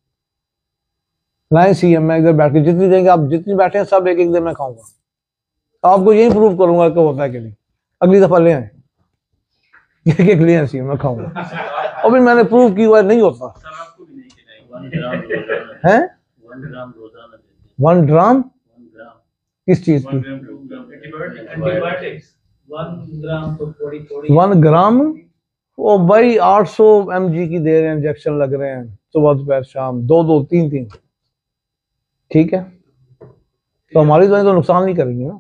लाइन CM मैं इधर बैठ के जितनी देंगे आप, जितनी बैठे हैं सब एक एक दिन मैं खाऊंगा। आपको यही प्रूव करूंगा कि होता है कि नहीं। अगली दफा ले आए, एक एक ले आए CM मैं खाऊंगा। अभी मैंने प्रूव किया हुआ नहीं होता सर आपको भी नहीं खिलाएंगे। 1 ग्राम है। 1 ग्राम रोजाना देते 1 ग्राम 1 ग्राम किस चीज 1 की? ग्राम 2 ग्राम एंटीबायोटिक्स 1 ग्राम तो थोड़ी थोड़ी 1 ग्राम वो भाई 800 mg की दे रहे हैं, इंजेक्शन लग रहे हैं सुबह दोपहर शाम, 2 3 ठीक है। तो हमारी दवाई तो नुकसान नहीं करेंगी ना,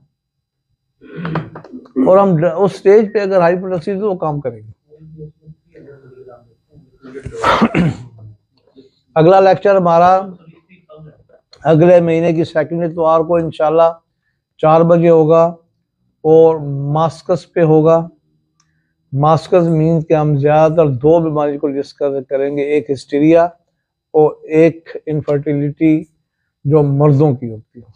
और हम उस स्टेज पे अगर हाइपोटेंसिस तो वो काम करेगी। अगला लेक्चर हमारा अगले महीने की 2 इतवार को इंशाल्लाह 4 बजे होगा, और मास्कस पे होगा। मास्कस मीन कि हम ज्यादातर 2 बीमारी को डिस्कस करेंगे, एक हिस्टीरिया और एक इनफर्टिलिटी जो मर्दों की होती है।